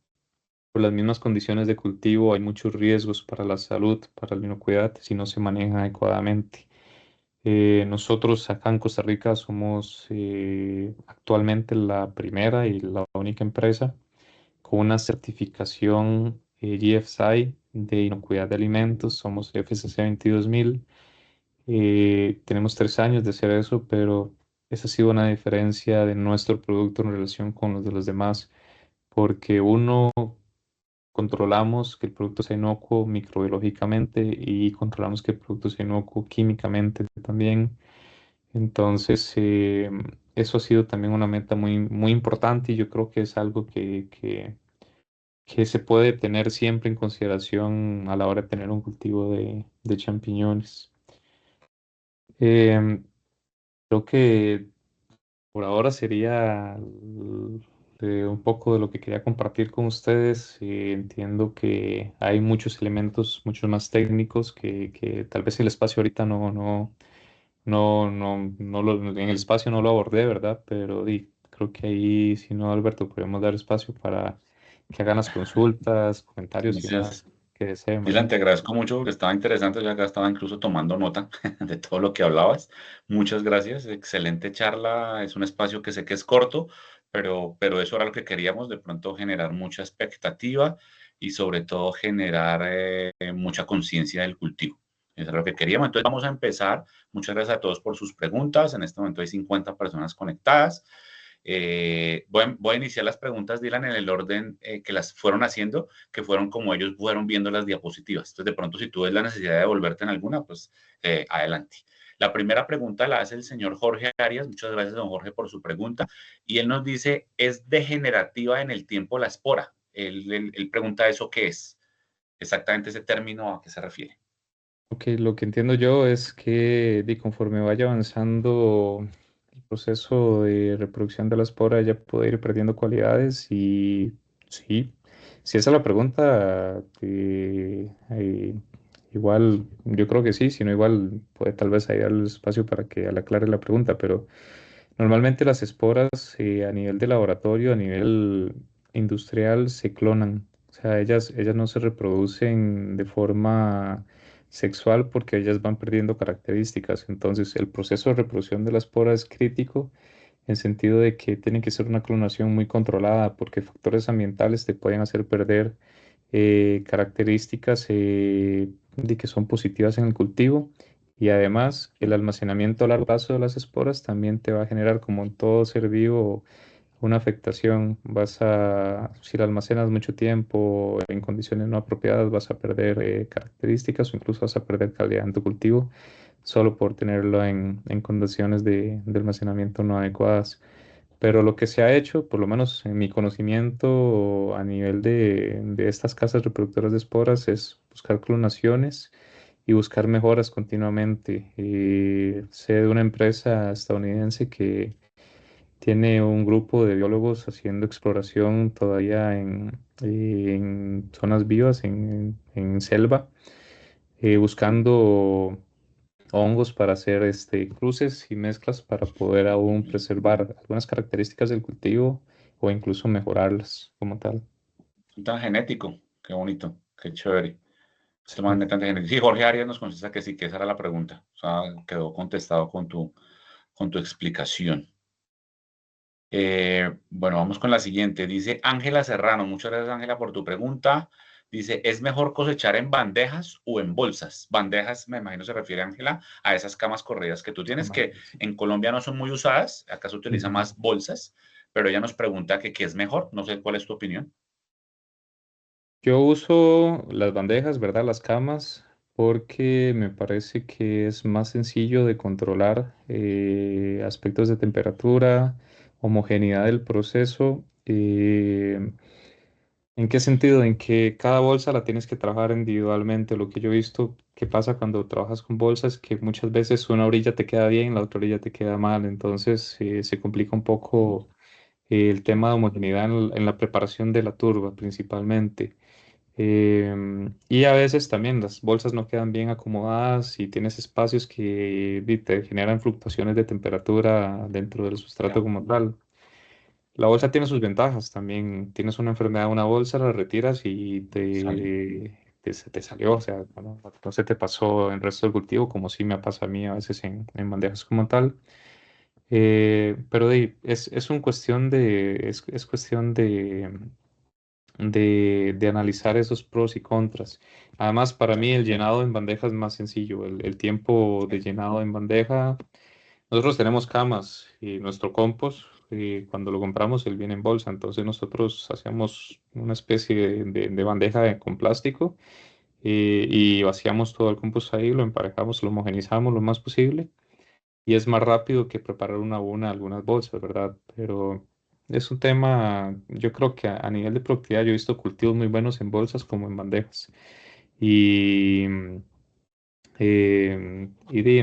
por las mismas condiciones de cultivo hay muchos riesgos para la salud, para la inocuidad, si no se manejan adecuadamente. Nosotros acá en Costa Rica somos actualmente la primera y la única empresa con una certificación GFSI de inocuidad de alimentos. Somos FSC 22000. Tenemos 3 años de hacer eso, pero esa ha sido una diferencia de nuestro producto en relación con los de los demás, porque uno, controlamos que el producto sea inocuo microbiológicamente y controlamos que el producto sea inocuo químicamente también. Entonces, eso ha sido también una meta muy, muy importante y yo creo que es algo que se puede tener siempre en consideración a la hora de tener un cultivo de champiñones. Em, Creo que por ahora sería un poco de lo que quería compartir con ustedes. Entiendo que hay muchos elementos, muchos más técnicos que tal vez el espacio ahorita en el espacio no lo abordé, ¿verdad? Pero creo que ahí, si no, Alberto, podemos dar espacio para que hagan las consultas, comentarios y Entonces, demás que deseen, Dylan, ¿verdad? te agradezco mucho porque estaba interesante, yo acá estaba incluso tomando nota de todo lo que hablabas. Muchas gracias, excelente charla, es un espacio que sé que es corto, pero eso era lo que queríamos, de pronto generar mucha expectativa y sobre todo generar mucha conciencia del cultivo. Eso es lo que queríamos. Entonces vamos a empezar. Muchas gracias a todos por sus preguntas. En este momento hay 50 personas conectadas. Voy a iniciar las preguntas, Dylan, en el orden que las fueron haciendo, que fueron como ellos fueron viendo las diapositivas. Entonces, de pronto, si tú ves la necesidad de devolverte en alguna, pues adelante. La primera pregunta la hace el señor Jorge Arias. Muchas gracias, don Jorge, por su pregunta. Y él nos dice, ¿es degenerativa en el tiempo la espora? Él pregunta eso, ¿qué es? Exactamente ese término a qué se refiere. Ok, lo que entiendo yo es que conforme vaya avanzando el proceso de reproducción de la espora, ella puede ir perdiendo cualidades y sí, si esa es la pregunta, igual yo creo que sí, si no igual puede tal vez ahí darle espacio para que le aclare la pregunta, pero normalmente las esporas a nivel de laboratorio, a nivel industrial, se clonan. O sea, ellas no se reproducen de forma sexual porque ellas van perdiendo características. Entonces, el proceso de reproducción de la espora es crítico en sentido de que tiene que ser una clonación muy controlada porque factores ambientales te pueden hacer perder características de que son positivas en el cultivo y además el almacenamiento a largo plazo de las esporas también te va a generar, como en todo ser vivo, una afectación. Si la almacenas mucho tiempo en condiciones no apropiadas, vas a perder características o incluso vas a perder calidad en tu cultivo solo por tenerlo en condiciones de almacenamiento no adecuadas. Pero lo que se ha hecho, por lo menos en mi conocimiento a nivel de estas casas reproductoras de esporas, es buscar clonaciones y buscar mejoras continuamente. Sé de una empresa estadounidense que tiene un grupo de biólogos haciendo exploración todavía en zonas vivas, en selva, buscando hongos para hacer cruces y mezclas para poder aún preservar algunas características del cultivo o incluso mejorarlas como tal. Tan genético, qué bonito, qué chévere. Este Sí. man de tanta gente. Sí, Jorge Arias nos contesta que sí, que esa era la pregunta. O sea, quedó contestado con tu explicación. Bueno, vamos con la siguiente. Dice Ángela Serrano. Muchas gracias, Ángela, por tu pregunta. Dice, ¿es mejor cosechar en bandejas o en bolsas? Bandejas, me imagino se refiere, Ángela, a esas camas corridas que tú tienes, que Sí. en Colombia no son muy usadas. Acá se utiliza Ujú. más bolsas, pero ella nos pregunta que qué es mejor. No sé cuál es tu opinión. Yo uso las bandejas, ¿verdad? Las camas, porque me parece que es más sencillo de controlar aspectos de temperatura, homogeneidad del proceso. ¿En qué sentido? En que cada bolsa la tienes que trabajar individualmente. Lo que yo he visto que pasa cuando trabajas con bolsas es que muchas veces una orilla te queda bien, la otra orilla te queda mal. Entonces se complica un poco el tema de homogeneidad en la preparación de la turba principalmente. Y a veces también las bolsas no quedan bien acomodadas y tienes espacios que te generan fluctuaciones de temperatura dentro del sustrato como tal. La bolsa tiene sus ventajas también. Tienes una enfermedad de una bolsa, la retiras y Sale. se te salió. O sea, no se te pasó en el resto del cultivo, como sí me pasa a mí a veces en bandejas como tal. Pero es un cuestión es cuestión de analizar esos pros y contras. Además, para mí el llenado en bandeja es más sencillo. El tiempo de llenado en bandeja. Nosotros tenemos camas y nuestro compost, cuando lo compramos, él viene en bolsa. Entonces nosotros hacemos una especie de bandeja con plástico, y vaciamos todo el compost ahí, lo emparejamos, lo homogenizamos lo más posible. Y es más rápido que preparar una a una algunas bolsas, ¿verdad? Pero es un tema, yo creo que a nivel de productividad yo he visto cultivos muy buenos en bolsas como en bandejas. Y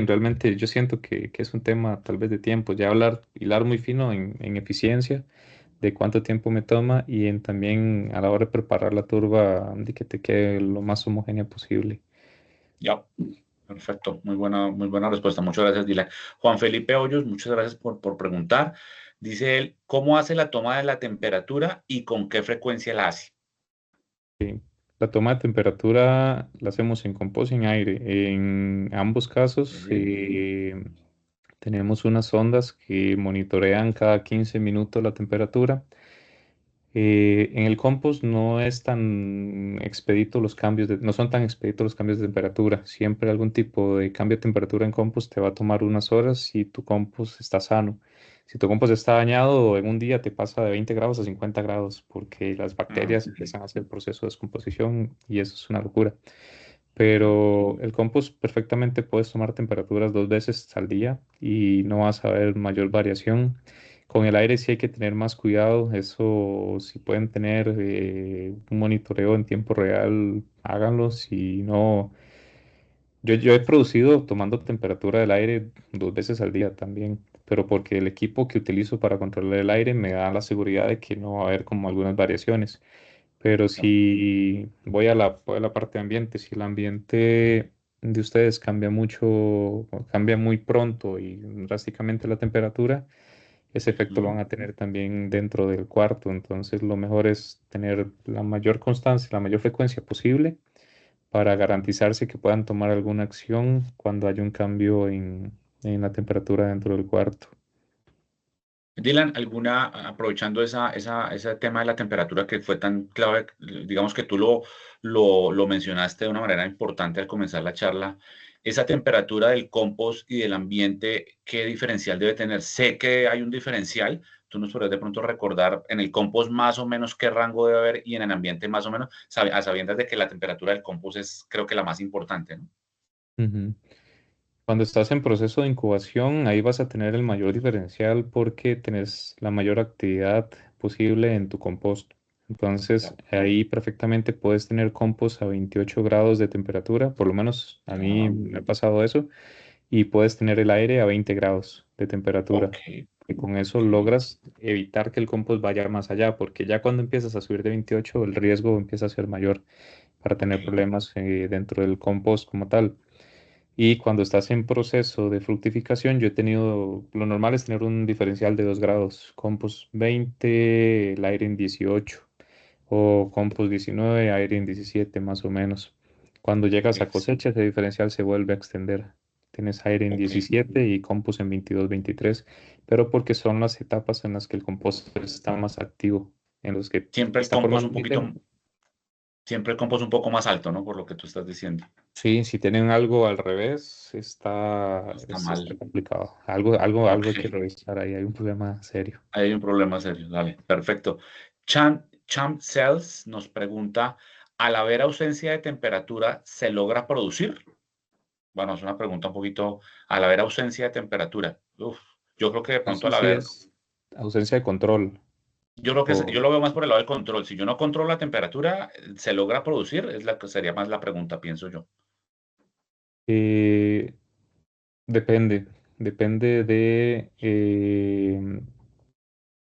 realmente yo siento que es un tema tal vez de tiempo, ya hilar muy fino en eficiencia, de cuánto tiempo me toma y en también a la hora de preparar la turba, de que te quede lo más homogénea posible. Ya, perfecto. Muy buena respuesta. Muchas gracias, Dylan. Juan Felipe Hoyos, muchas gracias por preguntar. Dice él, ¿cómo hace la toma de la temperatura y con qué frecuencia la hace? Sí. La toma de temperatura la hacemos en compost y en aire. En ambos casos, tenemos unas sondas que monitorean cada 15 minutos la temperatura. En el compost no es tan expedito los cambios no son tan expeditos los cambios de temperatura. Siempre algún tipo de cambio de temperatura en compost te va a tomar unas horas si tu compost está sano. Si tu compost está dañado, en un día te pasa de 20 grados a 50 grados porque las Ah, bacterias empiezan a hacer el proceso de descomposición y eso es una locura. Pero el compost perfectamente puedes tomar temperaturas 2 veces al día y no vas a ver mayor variación. Con el aire sí hay que tener más cuidado. Eso, si pueden tener un monitoreo en tiempo real, háganlo. Si no, yo he producido tomando temperatura del aire 2 veces al día también, pero porque el equipo que utilizo para controlar el aire me da la seguridad de que no va a haber como algunas variaciones. Pero no. si voy a la parte de ambiente, si el ambiente de ustedes cambia mucho, o cambia muy pronto y drásticamente la temperatura, ese efecto lo Ujú. van a tener también dentro del cuarto. Entonces, lo mejor es tener la mayor constancia, la mayor frecuencia posible para garantizarse que puedan tomar alguna acción cuando haya un cambio en la temperatura dentro del cuarto. Dylan, aprovechando ese tema de la temperatura que fue tan clave, digamos que tú lo mencionaste de una manera importante al comenzar la charla, esa temperatura del compost y del ambiente, ¿qué diferencial debe tener? Sé que hay un diferencial, tú nos podrías de pronto recordar en el compost más o menos qué rango debe haber y en el ambiente más o menos, a sabiendas de que la temperatura del compost es creo que la más importante, ¿no? Ujú. Cuando estás en proceso de incubación, ahí vas a tener el mayor diferencial porque tenés la mayor actividad posible en tu compost. Entonces, Ya. ahí perfectamente puedes tener compost a 28 grados de temperatura, por lo menos a mí Ya. me ha pasado eso, y puedes tener el aire a 20 grados de Ok, temperatura. Y con eso ok, logras evitar que el compost vaya más allá, porque ya cuando empiezas a subir de 28, el riesgo empieza a ser mayor para ok. tener problemas dentro del compost como tal. Y cuando estás en proceso de fructificación, yo he tenido, lo normal es tener un diferencial de 2 grados, compost 20, el aire en 18, o compost 19, aire en 17 más o menos. Cuando llegas a Ex- cosecha, ese diferencial se vuelve a extender. Tienes aire en Ok. 17 y compost en 22, 23, pero porque son las etapas en las que el compost está más activo, en los que Siempre el está compost formando un poquito, mileno. siempre el compost un poco más alto, ¿no? Por lo que tú estás diciendo. Sí, si tienen algo al revés, Está está mal. complicado. Ok, Algo hay que revisar ahí, hay un problema serio. ahí hay un problema serio. Dale, perfecto. Champ Cells nos pregunta, ¿al haber ausencia de temperatura, se logra producir? Bueno, es una pregunta un poquito, al haber ausencia de temperatura. Uf, yo creo que de pronto Eso al sí haber, es ausencia de control. yo creo que yo O, lo veo más por el lado del control. Si yo no controlo la temperatura, ¿se logra producir? Es la que sería más la pregunta, pienso yo. eh, depende, depende de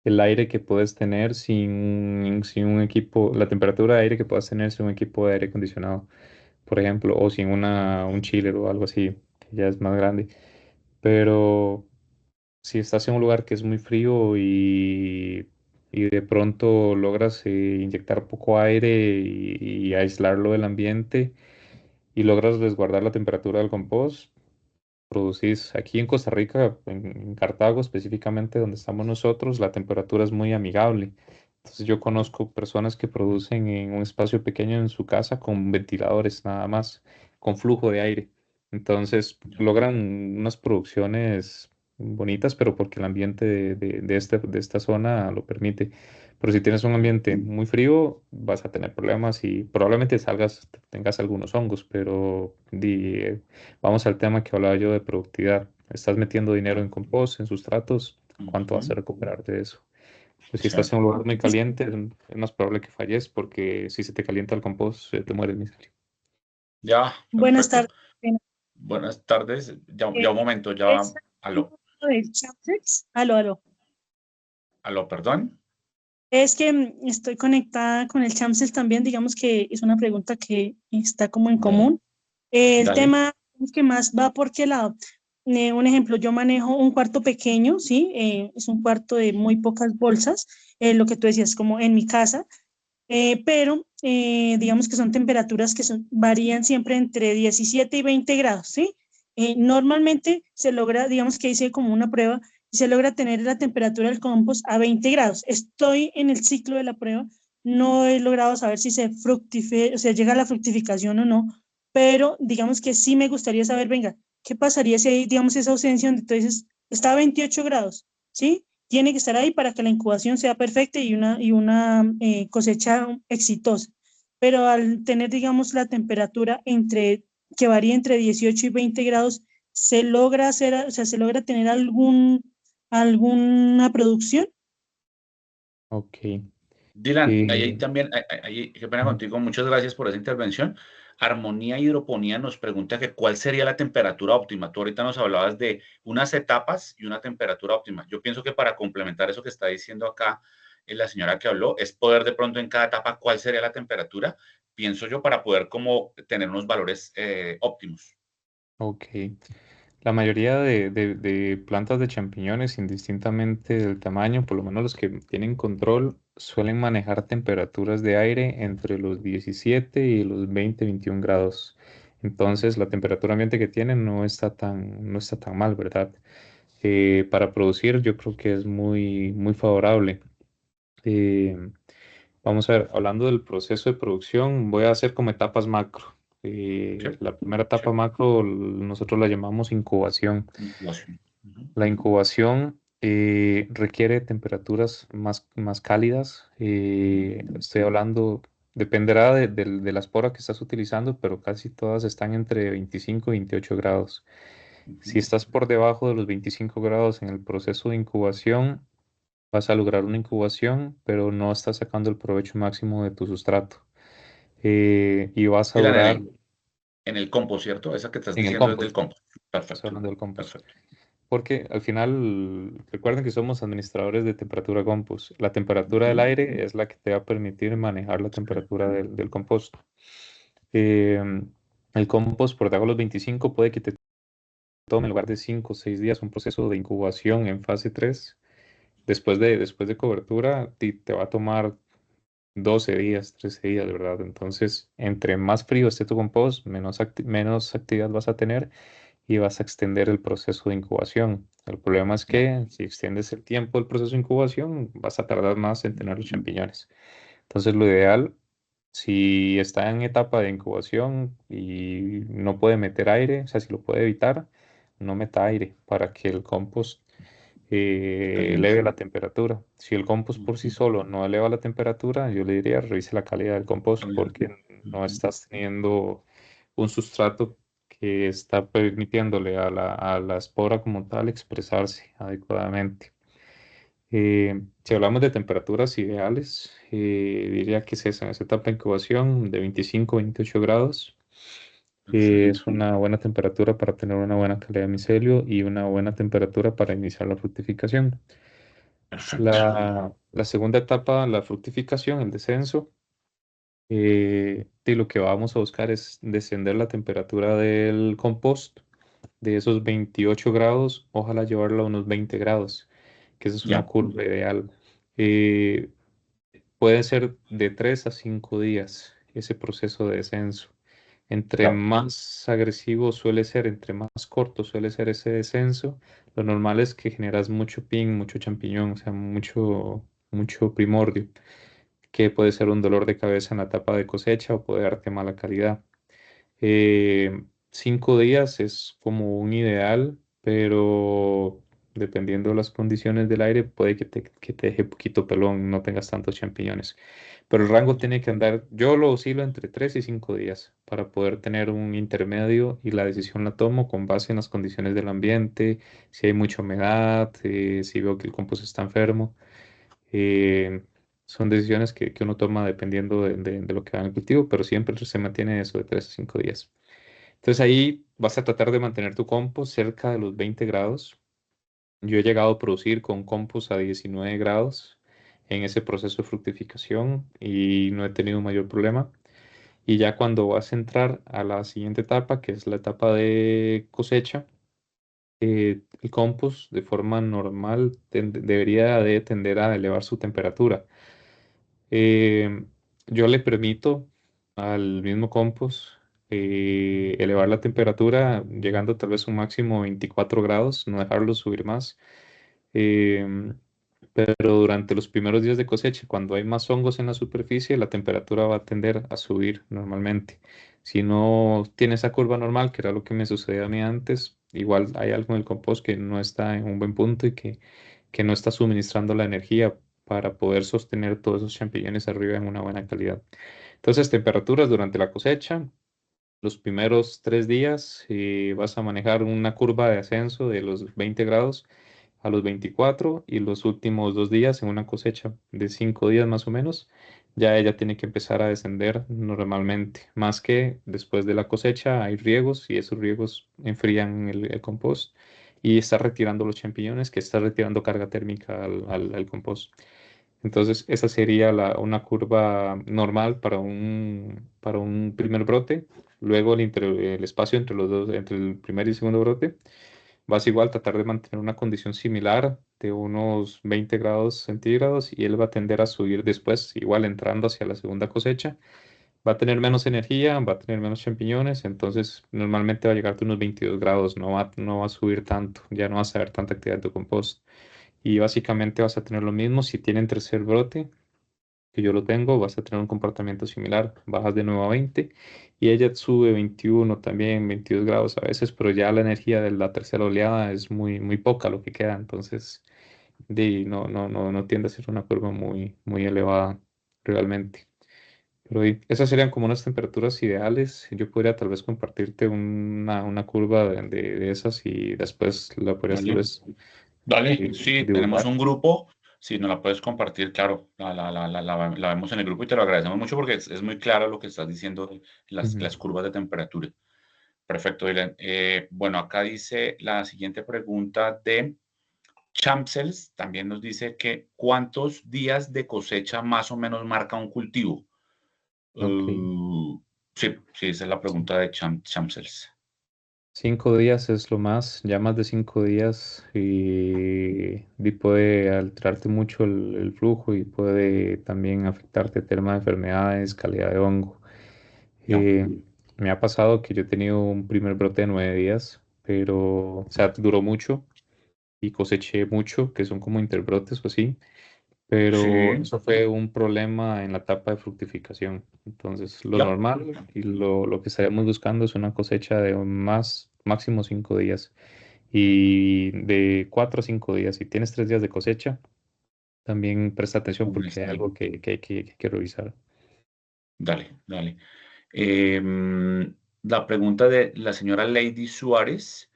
el aire que puedes tener sin un equipo, la temperatura de aire que puedas tener sin un equipo de aire acondicionado, por ejemplo, o sin un chiller o algo así, que ya es más grande. Pero si estás en un lugar que es muy frío y y de pronto logras inyectar poco aire y aislarlo del ambiente y logras resguardar la temperatura del compost, producís aquí en Costa Rica, en Cartago específicamente, donde estamos nosotros, la temperatura es muy amigable. Entonces yo conozco personas que producen en un espacio pequeño en su casa con ventiladores nada más, con flujo de aire. Entonces logran unas producciones bonitas, pero porque el ambiente de esta zona lo permite. Pero si tienes un ambiente muy frío, vas a tener problemas y probablemente tengas algunos hongos, pero vamos al tema que hablaba yo de productividad. Estás metiendo dinero en compost, en sustratos, ¿cuánto vas a Ujú. recuperar de eso? Pues si Sí. estás en un lugar muy caliente, es más probable que falles porque si se te calienta el compost, se te muere el micelio. Ya, Buenas perfecto. tardes. Bueno, Buenas tardes. Ya un momento, es ya. Aló, del Chaptex. Aló, aló. aló, perdón. Es que estoy conectada con el Chamsel también, digamos que es una pregunta que está como en común. El Dale. tema es que más va por qué lado. Un ejemplo, yo manejo un cuarto pequeño, ¿sí? Es un cuarto de muy pocas bolsas, lo que tú decías, como en mi casa, pero digamos que son temperaturas que varían siempre entre 17 y 20 grados, ¿sí? Normalmente se logra, digamos que hice como una prueba, y se logra tener la temperatura del compost a 20 grados. Estoy en el ciclo de la prueba, no he logrado saber si se fructifica, o sea, llega a la fructificación o no, pero digamos que sí me gustaría saber, venga, ¿qué pasaría si hay, digamos, esa ausencia donde tú dices, está a 28 grados, ¿sí? Tiene que estar ahí para que la incubación sea perfecta y una cosecha exitosa. Pero al tener, digamos, la temperatura que varía entre 18 y 20 grados, se logra hacer, o sea, se logra tener alguna producción. Ok. Dylan, ahí Eh, también, qué pena contigo, muchas gracias por esa intervención. Armonía Hidroponía nos pregunta que cuál sería la temperatura óptima. Tú ahorita nos hablabas de unas etapas y una temperatura óptima. Yo pienso que para complementar eso que está diciendo acá la señora que habló, es poder de pronto en cada etapa cuál sería la temperatura, pienso yo, para poder como tener unos valores óptimos. ok. La mayoría de plantas de champiñones, indistintamente del tamaño, por lo menos los que tienen control, suelen manejar temperaturas de aire entre los 17 y los 20, 21 grados. Entonces, la temperatura ambiente que tienen no está tan mal, ¿verdad? Para producir, yo creo que es muy favorable. Eh, Vamos a ver, hablando del proceso de producción, voy a hacer como etapas macro. Sí, La primera sí. etapa macro nosotros la llamamos incubación. Incubación. Ujú. La incubación requiere temperaturas más cálidas. Estoy hablando, dependerá de la espora que estás utilizando, pero casi todas están entre 25 y 28 grados. Si Ujú. estás por debajo de los 25 grados en el proceso de incubación, vas a lograr una incubación, pero no estás sacando el provecho máximo de tu sustrato. Y vas a Dylan, durar en el compost, ¿cierto? Esa que estás en el diciendo es del compost, compost. estoy Perfecto, hablando del compost. perfecto. Porque al final, recuerden que somos administradores de temperatura compost. La temperatura del Ujú. aire es la que te va a permitir manejar la Sí. temperatura del compost. Eh, el compost por debajo de los 25 puede que te tome en lugar de 5 o 6 días un proceso de incubación en fase 3. Después de cobertura, te va a tomar 12 días, 13 días, ¿verdad? Entonces, entre más frío esté tu compost, menos actividad vas a tener y vas a extender el proceso de incubación. El problema es que si extiendes el tiempo del proceso de incubación, vas a tardar más en tener los champiñones. Entonces, lo ideal, si está en etapa de incubación y no puede meter aire, o sea, si lo puede evitar, no meta aire para que el compost eleve la temperatura. Si el compost por sí Ujú. solo no eleva la temperatura, yo le diría revise la calidad del compost porque no Ujú. estás teniendo un sustrato que está permitiéndole a la espora como tal expresarse adecuadamente. Si hablamos de temperaturas ideales, diría que es esa, en esa etapa de incubación de 25 a 28 grados. Perfecto, Es una buena temperatura para tener una buena calidad de micelio y una buena temperatura para iniciar la fructificación. perfecto. La segunda etapa, la fructificación, el descenso, y lo que vamos a buscar es descender la temperatura del compost de esos 28 grados, ojalá llevarlo a unos 20 grados, que esa es una Ya. curva ideal. Eh, Puede ser de 3 a 5 días ese proceso de descenso. Entre Ya. más agresivo suele ser, entre más corto suele ser ese descenso, lo normal es que generas mucho ping, mucho champiñón, o sea, mucho primordio, que puede ser un dolor de cabeza en la etapa de cosecha o puede darte mala calidad. 5 días es como un ideal, pero dependiendo de las condiciones del aire, puede que te deje poquito pelón, no tengas tantos champiñones. Pero el rango tiene que andar, yo lo oscilo entre 3 y 5 días para poder tener un intermedio y la decisión la tomo con base en las condiciones del ambiente, si hay mucha humedad, si veo que el compost está enfermo. Eh, Son decisiones que uno toma dependiendo de lo que va en el cultivo, pero siempre se mantiene eso de 3 a 5 días. Entonces ahí vas a tratar de mantener tu compost cerca de los 20 grados. Yo he llegado a producir con compost a 19 grados en ese proceso de fructificación y no he tenido mayor problema. Y ya cuando vas a entrar a la siguiente etapa, que es la etapa de cosecha, el compost de forma normal debería de tender a elevar su temperatura. Eh, yo le permito al mismo compost elevar la temperatura llegando tal vez a un máximo 24 grados, no dejarlo subir más. Em, pero durante los primeros días de cosecha, cuando hay más hongos en la superficie, la temperatura va a tender a subir normalmente. Si no tiene esa curva normal, que era lo que me sucedía a mí antes, igual hay algo en el compost que no está en un buen punto y que no está suministrando la energía para poder sostener todos esos champiñones arriba en una buena calidad. Entonces, temperaturas durante la cosecha, los primeros 3 días vas a manejar una curva de ascenso de los 20 grados a los 24 y los últimos 2 días en una cosecha de 5 días más o menos, ya ella tiene que empezar a descender normalmente. Más que después de la cosecha hay riegos y esos riegos enfrían el compost y está retirando los champiñones que está retirando carga térmica al compost. Entonces, esa sería una curva normal para un primer brote. Luego, el espacio entre los dos, entre el primer y el segundo brote, vas igual a tratar de mantener una condición similar de unos 20 grados centígrados y él va a tender a subir después, igual entrando hacia la segunda cosecha. Va a tener menos energía, va a tener menos champiñones, entonces normalmente va a llegar a unos 22 grados, no va a subir tanto, ya no vas a ver tanta actividad de tu compost. Y básicamente vas a tener lo mismo si tienen tercer brote, que yo lo tengo, vas a tener un comportamiento similar. Bajas de nuevo a 20 y ella sube 21 también, 22 grados a veces, pero ya la energía de la tercera oleada es muy, muy poca lo que queda, entonces no tiende a ser una curva muy, muy elevada realmente. Pero esas serían como unas temperaturas ideales. Yo podría tal vez compartirte una curva de esas y después la podrías tal Dale. vez Dale, sí, tenemos dibujar. un grupo. Si nos la puedes compartir, claro, la vemos en el grupo y te lo agradecemos mucho porque es muy claro lo que estás diciendo, Ujú. las curvas de temperatura. Perfecto, Dylan. Bueno, acá dice la siguiente pregunta de Champsels. También nos dice que ¿cuántos días de cosecha más o menos marca un cultivo? Ok. Sí, sí, esa es la Sí. pregunta de Champsels. 5 días es lo más, ya más de 5 días y puede alterarte mucho el flujo y puede también afectarte el tema de enfermedades, calidad de hongo. Ya, Eh, Me ha pasado que yo he tenido un primer brote de 9 días, pero, o sea, duró mucho y coseché mucho, que son como interbrotes o así, pero sí, eso fue un problema en la etapa de fructificación. Entonces, lo ya. normal y lo que estaríamos buscando es una cosecha de máximo 5 días y de 4 a 5 días. Si tienes 3 días de cosecha, también presta atención Aún porque hay está algo bien. que revisar. Dale, dale. La pregunta de la señora Lady Suárez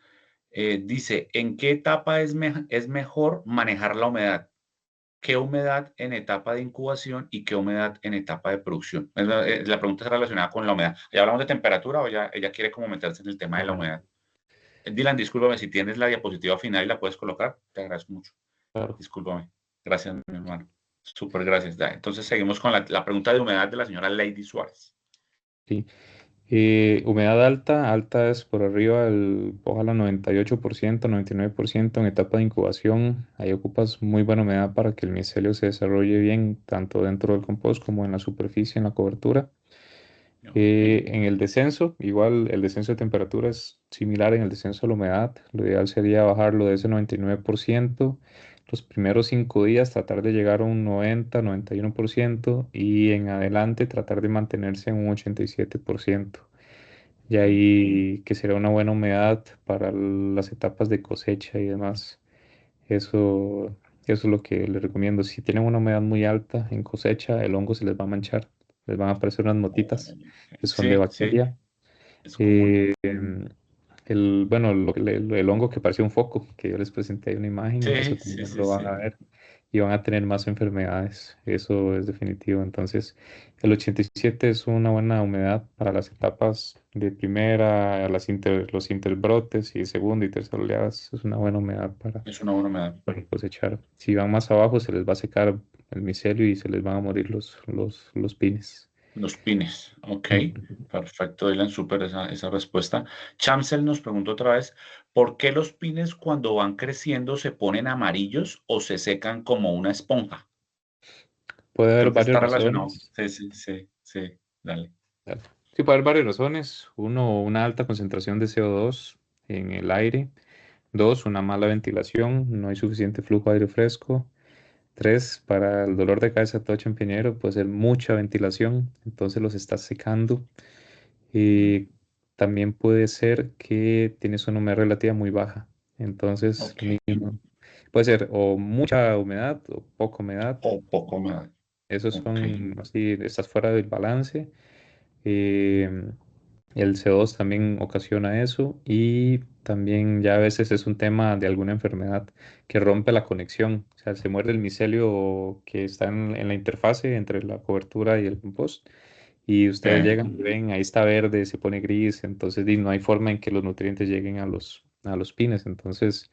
dice, ¿en qué etapa es mejor manejar la humedad? ¿Qué humedad en etapa de incubación y qué humedad en etapa de producción? La pregunta está relacionada con la humedad. ¿Ya hablamos de temperatura o ya ella quiere como meterse en el tema de la Ajá, humedad? Dylan, discúlpame, si tienes la diapositiva final y la puedes colocar, te agradezco mucho. claro. Discúlpame. Gracias, mi hermano. Súper gracias. Entonces seguimos con la pregunta de humedad de la señora Lady Suárez. Sí. Humedad alta, alta es por arriba del, ojalá 98%, 99% en etapa de incubación. Ahí ocupas muy buena humedad para que el micelio se desarrolle bien, tanto dentro del compost como en la superficie, en la cobertura. Ok. En el descenso, igual el descenso de temperatura es similar en el descenso de la humedad. Lo ideal sería bajarlo de ese 99%. Los primeros 5 días tratar de llegar a un 90, 91% y en adelante tratar de mantenerse en un 87%. Y Ok. ahí que será una buena humedad para las etapas de cosecha y demás. Eso, eso es lo que les recomiendo. Si tienen una humedad muy alta en cosecha, el hongo se les va a manchar. Les van a aparecer unas motitas que son de Sí, sí, bacteria. es común. Eh, bueno, el hongo que parecía un foco, que yo les presenté una imagen, eso Sí, sí, también sí, lo van a sí. ver y van a tener más enfermedades, eso es definitivo. Entonces, el 87 es una buena humedad para las etapas de primera, los interbrotes y segunda y tercera oleadas, es una buena humedad Es una buena humedad. para cosechar. Si van más abajo, se les va a secar el micelio y se les van a morir los pines. Los pines. Ok. Ujú. Perfecto, Dylan. Súper esa respuesta. Chamsel nos preguntó otra vez, ¿por qué los pines cuando van creciendo se ponen amarillos o se secan como una esponja? Puede haber Creo que varias está relacionado. razones. Sí, sí, sí, sí. Dale. Claro. Sí, puede haber varias razones. Uno, una alta concentración de CO2 en el aire. Dos, una mala ventilación, no hay suficiente flujo de aire fresco. Tres, para el dolor de cabeza todo champiñero puede ser mucha ventilación, entonces los estás secando. Mm, Y también puede ser que tienes una humedad relativa muy baja. Entonces, ok. puede ser o mucha humedad o poca humedad. O poco humedad. Esos Ok. son así, estás fuera del balance. Eh, el CO2 también ocasiona eso y también ya a veces es un tema de alguna enfermedad que rompe la conexión. O sea, se muerde el micelio que está en la interfase entre la cobertura y el compost y ustedes Ok. llegan y ven, ahí está verde, se pone gris, entonces no hay forma en que los nutrientes lleguen a los pines. Entonces,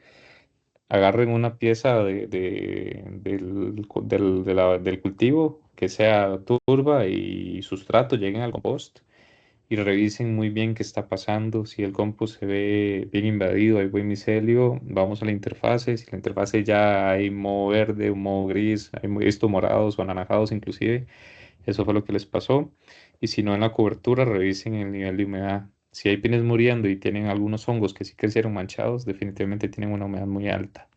agarren una pieza del cultivo que sea turba y sustrato, lleguen al compost y revisen muy bien qué está pasando. Si el compost se ve bien invadido, hay buen micelio, vamos a la interfase. Si la interfase ya hay moho verde, un moho gris, esto morados o anaranjados inclusive, eso fue lo que les pasó. Y si no en la cobertura, revisen el nivel de humedad. Si hay pines muriendo y tienen algunos hongos que sí crecieron manchados, definitivamente tienen una humedad muy alta.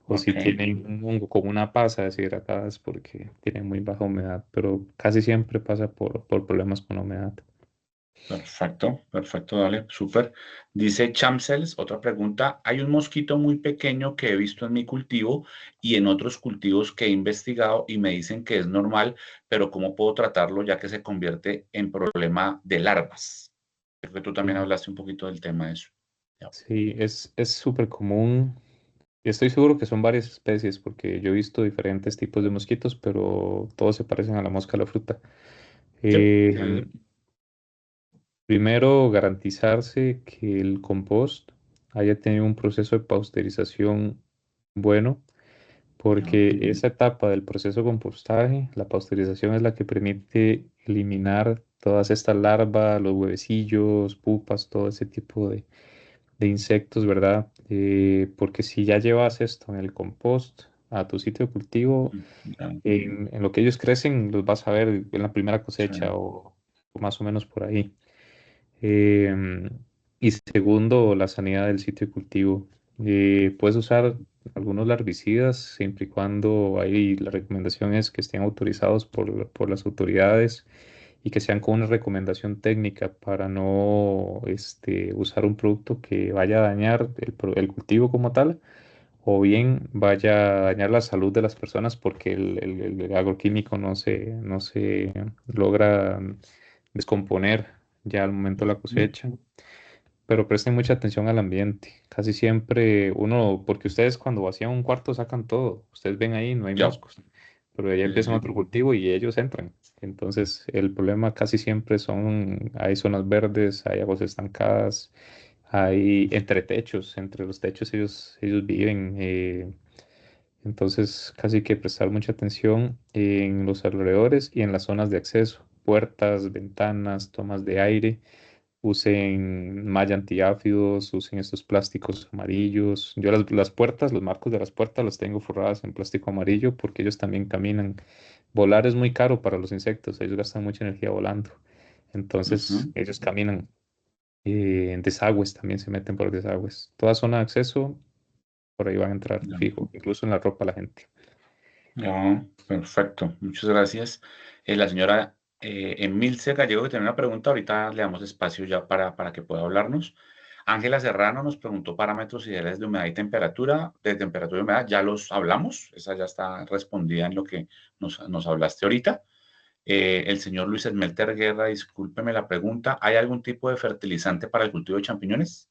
O si Ok. tienen un hongo como una pasa deshidratada es porque tienen muy baja humedad, pero casi siempre pasa por problemas con la humedad. Perfecto, perfecto, dale, súper. Dice Chamsels, otra pregunta. Hay un mosquito muy pequeño que he visto en mi cultivo y en otros cultivos que he investigado y me dicen que es normal, pero ¿cómo puedo tratarlo ya que se convierte en problema de larvas? Creo que tú también Sí, hablaste un poquito del tema de eso. Ya. sí, es súper común. Y estoy seguro que son varias especies porque yo he visto diferentes tipos de mosquitos, pero todos se parecen a la mosca de la fruta. Sí, Eh, sí, Primero, garantizarse que el compost haya tenido un proceso de pasteurización bueno, ya. porque esa etapa del proceso de compostaje, la pasteurización es la que permite eliminar todas estas larvas, los huevecillos, pupas, todo ese tipo de insectos, ¿verdad? Porque si ya llevas esto en el compost a tu sitio de cultivo, Ya, en lo que ellos crecen, los vas a ver en la primera cosecha sí. o más o menos por ahí. Em, y segundo, la sanidad del sitio de cultivo. Puedes usar algunos larvicidas siempre y cuando ahí la recomendación es que estén autorizados por las autoridades y que sean con una recomendación técnica para no usar un producto que vaya a dañar el cultivo como tal o bien vaya a dañar la salud de las personas porque el agroquímico no se logra descomponer ya al momento de la Ujú. cosecha. Pero presten mucha atención al ambiente. Casi siempre uno, porque ustedes cuando vacían un cuarto sacan todo. Ustedes ven ahí, no hay Ya, moscos. Pero de ahí sí, sí, empiezan sí. otro cultivo y ellos entran. Entonces el problema casi siempre hay zonas verdes, hay aguas estancadas, hay entretechos. Entre los techos ellos viven. Entonces casi que prestar mucha atención en los alrededores y en las zonas de acceso. Puertas, ventanas, tomas de aire usen malla antiáfidos, usen estos plásticos amarillos. Yo las puertas, los marcos de las puertas las tengo forradas en plástico amarillo porque ellos también caminan. Volar es muy caro para los insectos, ellos gastan mucha energía volando. Entonces, Ujú. ellos caminan en desagües, también se meten por desagües. Toda zona de acceso, por ahí van a entrar Ya. fijo, incluso en la ropa la gente. Ah, perfecto, muchas gracias. La señora Emilce Gallego, que tiene una pregunta, ahorita le damos espacio ya para que pueda hablarnos. Ángela Serrano nos preguntó parámetros ideales de humedad y temperatura. De temperatura y humedad ya los hablamos, esa ya está respondida en lo que nos hablaste ahorita. El señor Luis Esmelter Guerra, discúlpeme la pregunta, ¿hay algún tipo de fertilizante para el cultivo de champiñones?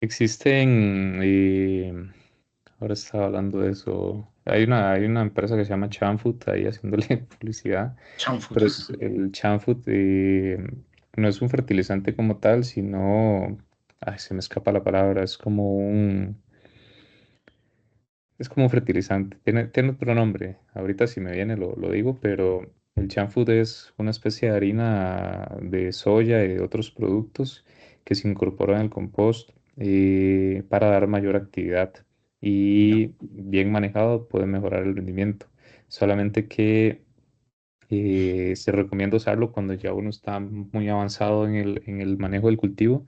Existen, ahora estaba hablando de eso, hay una empresa que se llama Chanfood ahí haciéndole publicidad, Chanfut. pero el Chanfood no es un fertilizante como tal, sino, ay, se me escapa la palabra, es como un fertilizante, tiene otro nombre, ahorita si me viene lo digo, pero el Chanfood es una especie de harina de soya y de otros productos que se incorporan al compost para dar mayor actividad Ya, y bien manejado puede mejorar el rendimiento. Solamente que se recomienda usarlo cuando ya uno está muy avanzado en el manejo del cultivo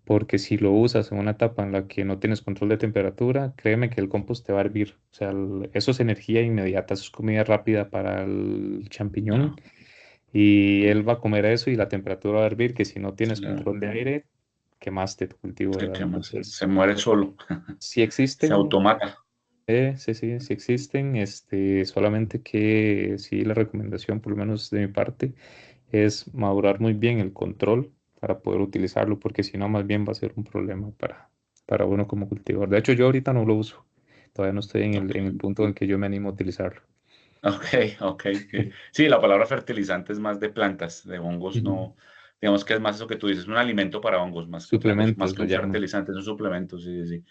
porque si lo usas en una etapa en la que no tienes control de temperatura, créeme que el compost te va a hervir. O sea, eso es energía inmediata, eso es comida rápida para el champiñón ya. y él va a comer eso y la temperatura va a hervir, que si no tienes Se, control de aire, quemaste tu cultivo, se ¿verdad? quema, se Entonces, muere solo, sí se existen, automata. sí, sí, sí existen, solamente que sí la recomendación, por lo menos de mi parte, es madurar muy bien el control para poder utilizarlo, porque si no, más bien va a ser un problema para uno como cultivador. De hecho, yo ahorita no lo uso. Todavía no estoy en el, Ok, en el punto en que yo me animo a utilizarlo. ok, ok. Sí, la palabra fertilizante es más de plantas, de hongos Ujú. no. Digamos que es más eso que tú dices, un alimento para hongos, más que otra cosa, más Suplementos que lo un llaman. fertilizante, es un suplemento, sí, sí, sí.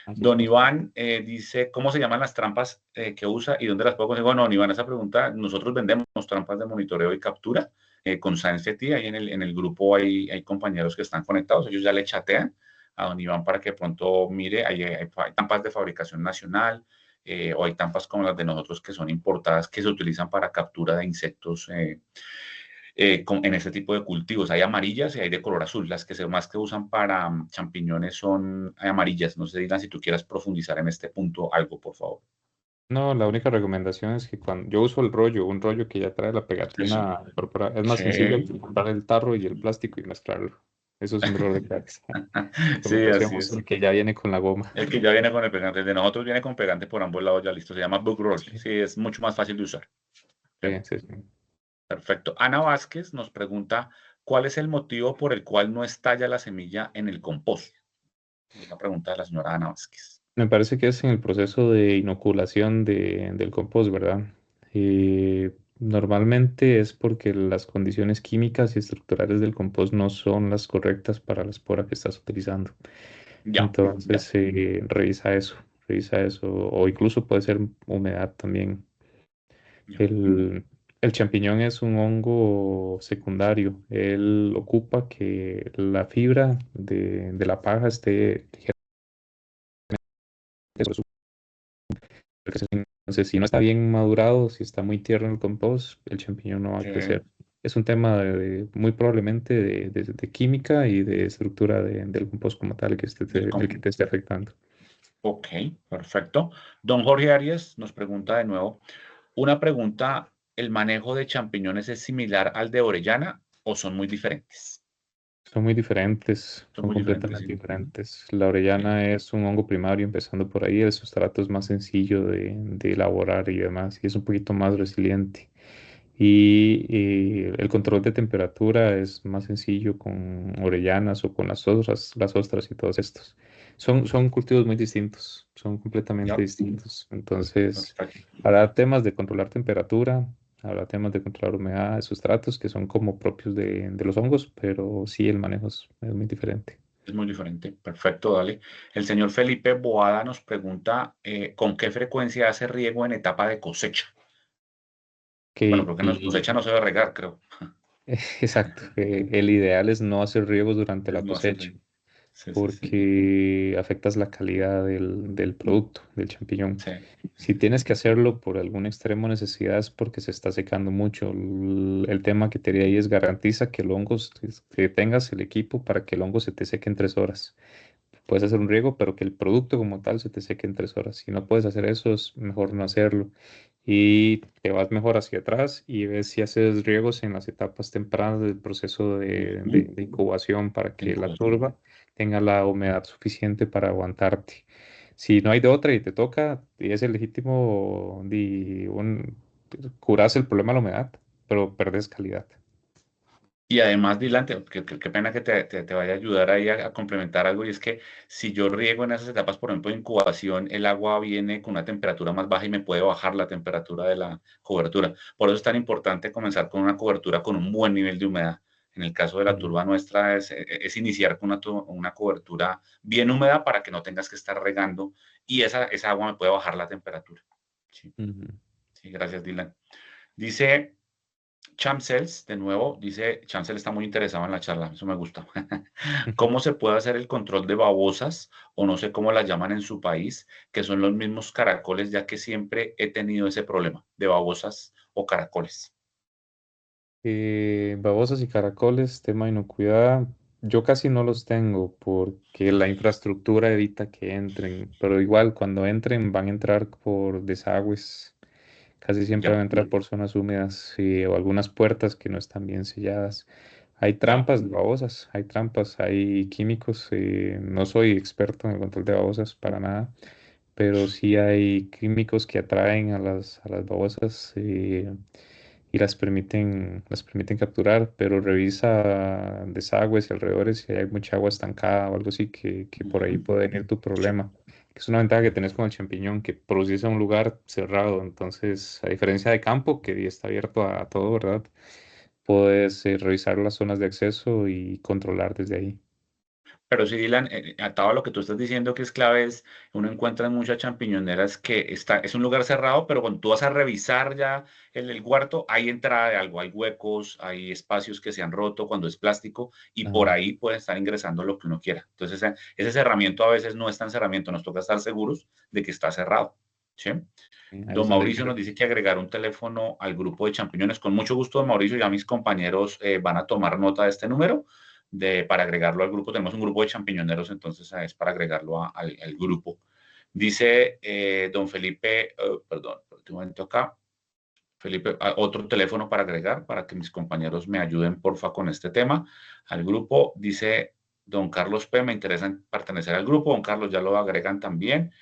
Así Don es. Iván dice, ¿cómo se llaman las trampas que usa y dónde las puedo conseguir? Bueno, don Iván, esa pregunta, nosotros vendemos trampas de monitoreo y captura con ScienceFET, ahí en el grupo hay compañeros que están conectados, ellos ya le chatean a don Iván para que pronto mire, hay trampas de fabricación nacional o hay trampas como las de nosotros que son importadas, que se utilizan para captura de insectos en este tipo de cultivos. Hay amarillas y hay de color azul. Las que se más que usan para champiñones son amarillas. No sé, Dylan, si tú quieras profundizar en este punto algo, por favor. No, la única recomendación es que cuando yo uso un rollo que ya trae la Eso. pegatina corporal, es más sencillo Sí, que comprar el tarro y el plástico y mezclarlo. Eso es un dolor de cabeza. sí, Recomendación así es es. el que ya viene con la goma. El que ya viene con el pegante, el de nosotros viene con pegante por ambos lados ya listo. Se llama Book Roll. Sí, Sí, es mucho más fácil de usar. sí, ¿Ok? sí, sí. Perfecto. Ana Vázquez nos pregunta, ¿cuál es el motivo por el cual no estalla la semilla en el compost? Es la pregunta de la señora Ana Vázquez. Me parece que es en el proceso de inoculación del compost, ¿verdad? Normalmente es porque las condiciones químicas y estructurales del compost no son las correctas para la espora que estás utilizando. Ya, ya, Entonces, revisa eso, o incluso puede ser humedad también. ya. El champiñón es un hongo secundario. Él ocupa que la fibra de la paja esté ligeramente. Entonces, si no está bien madurado, si está muy tierno el compost, el champiñón no va a Sí, crecer. Es un tema muy probablemente de química y de estructura del compost como tal del el que te esté afectando. Ok, perfecto. Don Jorge Arias nos pregunta de nuevo, una pregunta, ¿el manejo de champiñones es similar al de Orellana o son muy diferentes? Son muy diferentes, Son son muy diferentes, completamente sí. diferentes. La Sí. orellana es un hongo primario, empezando por ahí. El sustrato es más sencillo de elaborar y demás, y es un poquito más resiliente. Y el control de temperatura es más sencillo con orellanas o con las ostras y todos estos. Son cultivos muy distintos, son completamente Ya, distintos. Entonces, perfecto. habrá temas de controlar temperatura, habrá temas de controlar humedad de sustratos que son como propios de los hongos, pero sí el manejo es muy diferente. Es muy diferente. Perfecto, dale. El señor Felipe Boada nos pregunta, ¿con qué frecuencia hace riego en etapa de cosecha? Bueno, Que creo que cosecha no se debe regar, creo. Exacto. El ideal es no hacer riegos durante Es la no hacer cosecha, riego. Sí, sí, sí. porque afectas la calidad del producto, del champiñón. Sí. Si tienes que hacerlo por algún extremo necesidad es porque se está secando mucho. El tema que te diría ahí es garantiza que el hongo, que tengas el equipo para que el hongo se te seque en 3 horas. Puedes hacer un riego, pero que el producto como tal se te seque en 3 horas. Si no puedes hacer eso, es mejor no hacerlo. Y te vas mejor hacia atrás y ves si haces riegos en las etapas tempranas del proceso Ujú. de incubación para De que la incubación. turba tenga la humedad suficiente para aguantarte. Si no hay de otra y te toca, y es el legítimo, curas el problema de la humedad, pero perdes calidad. Y además, Dylan, qué pena que te vaya a ayudar ahí a complementar algo, y es que si yo riego en esas etapas, por ejemplo, de incubación, el agua viene con una temperatura más baja y me puede bajar la temperatura de la cobertura. Por eso es tan importante comenzar con una cobertura con un buen nivel de humedad. En el caso de la Ujú, turba nuestra es iniciar con una cobertura bien húmeda para que no tengas que estar regando y esa agua me puede bajar la temperatura. Sí, ujú. sí, gracias, Dylan. Dice Chamsels, de nuevo, dice, Chamsel está muy interesado en la charla, eso me gusta. ¿Cómo se puede hacer el control de babosas, o no sé cómo las llaman en su país, que son los mismos caracoles, ya que siempre he tenido ese problema de babosas o caracoles? Babosas y caracoles, tema de inocuidad, yo casi no los tengo porque la infraestructura evita que entren, pero igual cuando entren van a entrar por desagües, casi siempre van Ya, a entrar por zonas húmedas o algunas puertas que no están bien selladas. Hay ya. trampas de babosas, hay trampas, hay químicos, no soy experto en el control de babosas para nada, pero sí hay químicos que atraen a las babosas y las permiten capturar, pero revisa desagües y alrededores si hay mucha agua estancada o algo así que por ahí Ujú. puede venir tu problema. Que es una ventaja que tenés con el champiñón, que produces en un lugar cerrado, entonces a diferencia de campo, que está abierto a todo, ¿verdad? Puedes revisar las zonas de acceso y controlar desde ahí. Pero sí, Dylan, atado a lo que tú estás diciendo, que es clave, es uno encuentra en muchas champiñoneras que es un lugar cerrado, pero cuando tú vas a revisar ya el huerto, hay entrada de algo, hay huecos, hay espacios que se han roto cuando es plástico, y por Ajá, ahí puede estar ingresando lo que uno quiera. Entonces, ese cerramiento a veces no es tan cerramiento, nos toca estar seguros de que está cerrado. ¿Sí? ahí Don es donde hay Mauricio que... nos dice que agregar un teléfono al grupo de champiñones. Con mucho gusto, don Mauricio, ya mis compañeros van a tomar nota de este número para agregarlo al grupo. Tenemos un grupo de champiñoneros, entonces es para agregarlo al grupo. Dice don Felipe, perdón, por un momento acá. Felipe, otro teléfono para agregar, para que mis compañeros me ayuden, porfa, con este tema. Al grupo, dice don Carlos P., me interesa pertenecer al grupo. Don Carlos, ya lo agregan también.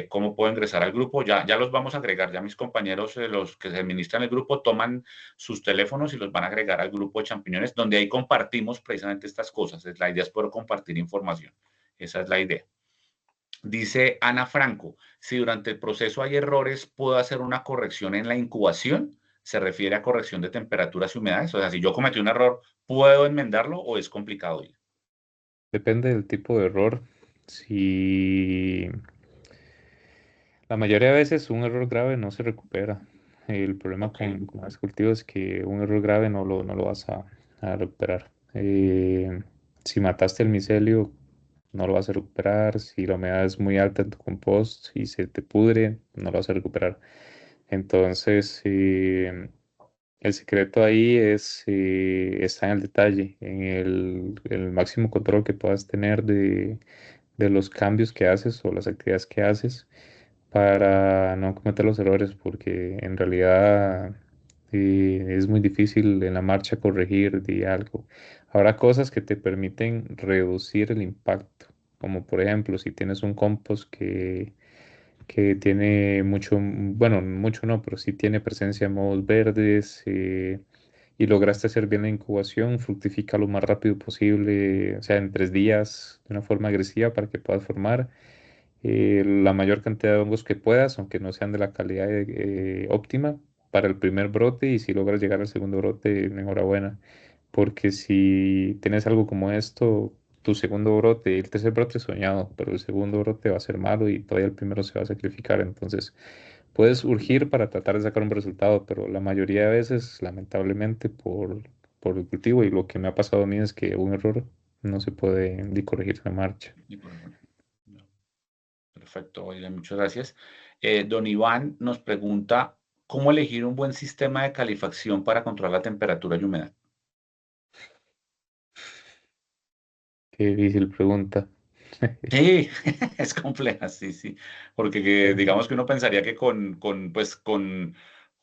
¿Cómo puedo ingresar al grupo? Ya los vamos a agregar, ya mis compañeros, los que se administran el grupo, toman sus teléfonos y los van a agregar al grupo de champiñones, donde ahí compartimos precisamente estas cosas. La idea es poder compartir información. Esa es la idea. Dice Ana Franco, si durante el proceso hay errores, ¿puedo hacer una corrección en la incubación? ¿Se refiere a corrección de temperaturas y humedades? O sea, si yo cometí un error, ¿puedo enmendarlo o es complicado? Depende del tipo de error. Si la mayoría de veces un error grave no se recupera. El problema Ok, con los cultivos es que un error grave no lo vas a recuperar. Si mataste el micelio, no lo vas a recuperar. Si la humedad es muy alta en tu compost y se te pudre, no lo vas a recuperar. Entonces, el secreto ahí está en el detalle, en el máximo control que puedas tener de los cambios que haces o las actividades que haces para no cometer los errores, porque en realidad es muy difícil en la marcha corregir de algo. Habrá cosas que te permiten reducir el impacto, como por ejemplo si tienes un compost que tiene mucho, bueno, mucho no, pero sí tiene presencia de mohos verdes. Y lograste hacer bien la incubación, fructifica lo más rápido posible, o sea, en 3 días, de una forma agresiva para que puedas formar la mayor cantidad de hongos que puedas, aunque no sean de la calidad óptima para el primer brote, y si logras llegar al segundo brote, enhorabuena, porque si tienes algo como esto, tu segundo brote, el tercer brote es soñado, pero el segundo brote va a ser malo y todavía el primero se va a sacrificar, entonces puedes urgir para tratar de sacar un resultado, pero la mayoría de veces, lamentablemente, por el cultivo, y lo que me ha pasado a mí es que un error no se puede ni corregir en marcha. Perfecto, oiga, muchas gracias. Don Iván nos pregunta, ¿cómo elegir un buen sistema de calefacción para controlar la temperatura y humedad? Qué difícil pregunta. Sí, es compleja, sí, sí, porque digamos que uno pensaría que con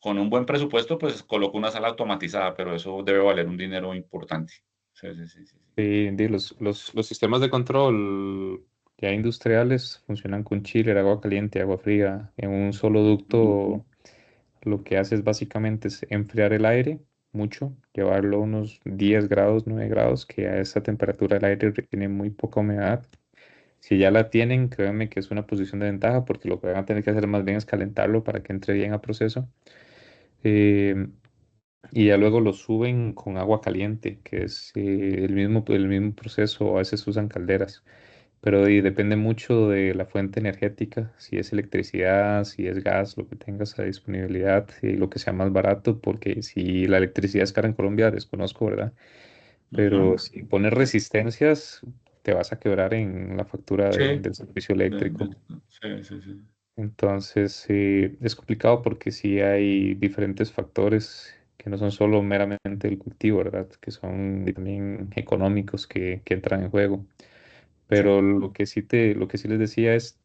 un buen presupuesto, pues coloco una sala automatizada, pero eso debe valer un dinero importante. Sí, sí, sí, sí, sí. Los sistemas de control ya industriales funcionan con chiller, agua caliente, agua fría. En un solo ducto lo que hace es básicamente es enfriar el aire mucho, llevarlo a unos 10 grados, 9 grados, que a esa temperatura el aire tiene muy poca humedad. Si ya la tienen, créanme que es una posición de ventaja, porque lo que van a tener que hacer más bien es calentarlo para que entre bien a proceso. Eh, y ya luego lo suben con agua caliente, que es el mismo proceso. A veces usan calderas, pero depende mucho de la fuente energética, si es electricidad, si es gas, lo que tengas a disponibilidad, y lo que sea más barato, porque si la electricidad es cara en Colombia, desconozco, ¿verdad? Pero Ujú. si pones resistencias, te vas a quebrar en la factura Sí, del servicio eléctrico. sí, sí, sí. Entonces, es complicado porque sí hay diferentes factores que no son solo meramente el cultivo, ¿verdad? Que son también económicos que entran en juego. Sí. Pero lo que sí les decía es,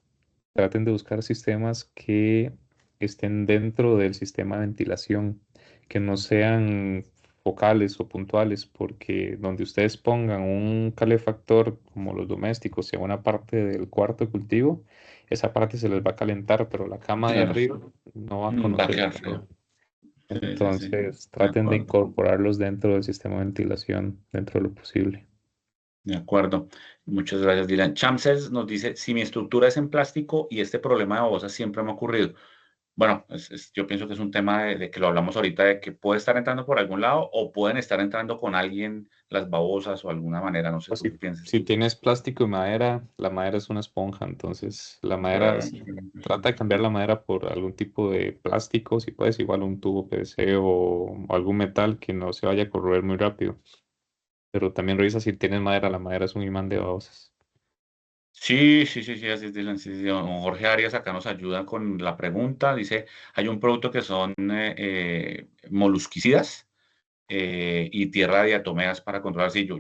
traten de buscar sistemas que estén dentro del sistema de ventilación, que no sean focales o puntuales, porque donde ustedes pongan un calefactor como los domésticos en una parte del cuarto de cultivo, esa parte se les va a calentar, pero la cama de Claro, arriba no va a va a conocer quedar frío. frío. Sí, sí, sí, Entonces, de traten de acuerdo. incorporarlos dentro del sistema de ventilación, dentro de lo posible. De acuerdo. Muchas gracias, Dylan. Chamses nos dice, si mi estructura es en plástico y este problema de babosas siempre me ha ocurrido. Bueno, yo pienso que es un tema de que lo hablamos ahorita, de que puede estar entrando por algún lado o pueden estar entrando con alguien las babosas o alguna manera, no sé O tú qué piensas. si tienes plástico y madera, la madera es una esponja, entonces la madera, Claro. si trata de cambiar la madera por algún tipo de plástico, si puedes, igual un tubo PVC o algún metal que no se vaya a corroer muy rápido. Pero también revisa si tienes madera, la madera es un imán de babosas. Sí, sí, sí, sí, así es, Dylan. Sí, sí, don Jorge Arias acá nos ayuda con la pregunta. Dice, hay un producto que son molusquicidas y tierra de diatomeas para controlar. Sí, yo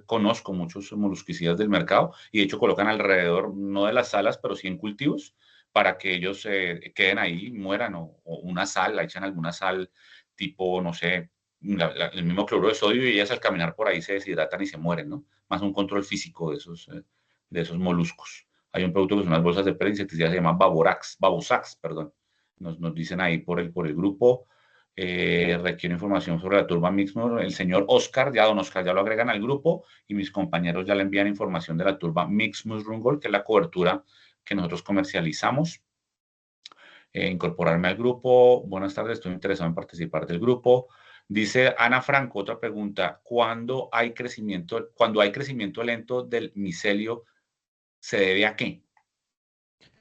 conozco muchos molusquicidas del mercado y de hecho colocan alrededor, no de las salas, pero sí en cultivos para que ellos queden ahí, mueran o una sal, le echan alguna sal tipo, no sé, el mismo cloruro de sodio y ellas al caminar por ahí se deshidratan y se mueren, ¿no? Más un control físico de esos moluscos. Hay un producto que son unas bolsas de insecticida, se llama Babosax, perdón. Nos dicen ahí por el grupo. Requiero información sobre la turba Mixmus. El señor Oscar, ya don Oscar, ya lo agregan al grupo y mis compañeros ya le envían información de la turba Mixmus Rungol, que es la cobertura que nosotros comercializamos. Incorporarme al grupo. Buenas tardes, estoy interesado en participar del grupo. Dice Ana Franco, otra pregunta. Cuando hay crecimiento lento del micelio, ¿se debe a qué?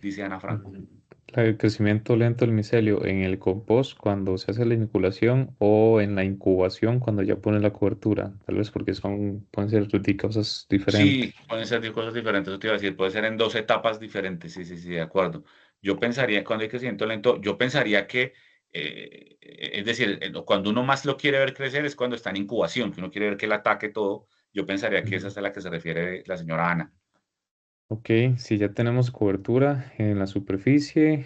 Dice Ana Franco. El crecimiento lento del micelio en el compost cuando se hace la inoculación o en la incubación cuando ya pone la cobertura, tal vez porque pueden ser cosas diferentes. Sí, pueden ser cosas diferentes, eso te iba a decir, puede ser en dos etapas diferentes, sí, sí, sí, de acuerdo. Yo pensaría, cuando hay crecimiento lento, yo pensaría que, es decir, cuando uno más lo quiere ver crecer es cuando está en incubación, que uno quiere ver que él ataque todo, yo pensaría que esa es a la que se refiere la señora Ana. Ok, si ya tenemos cobertura en la superficie,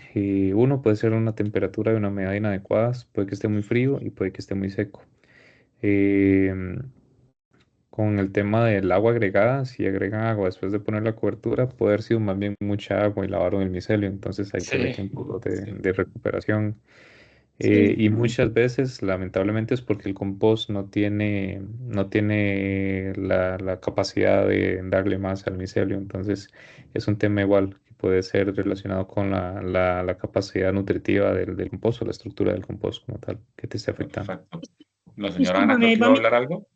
uno puede ser una temperatura y una humedad inadecuadas, puede que esté muy frío y puede que esté muy seco. Em, con el tema del agua agregada, si agregan agua después de poner la cobertura, puede haber sido más bien mucha agua y lavaron el micelio, entonces hay que ver Sí, tiempo sí, de recuperación. Sí. Y muchas veces, lamentablemente, es porque el compost no tiene la capacidad de darle más al micelio. Entonces, es un tema igual que puede ser relacionado con la capacidad nutritiva del compost o la estructura del compost como tal, que te esté afectando. perfecto. La señora Ana Discúlpame, creo ahí que va iba a mi... hablar algo.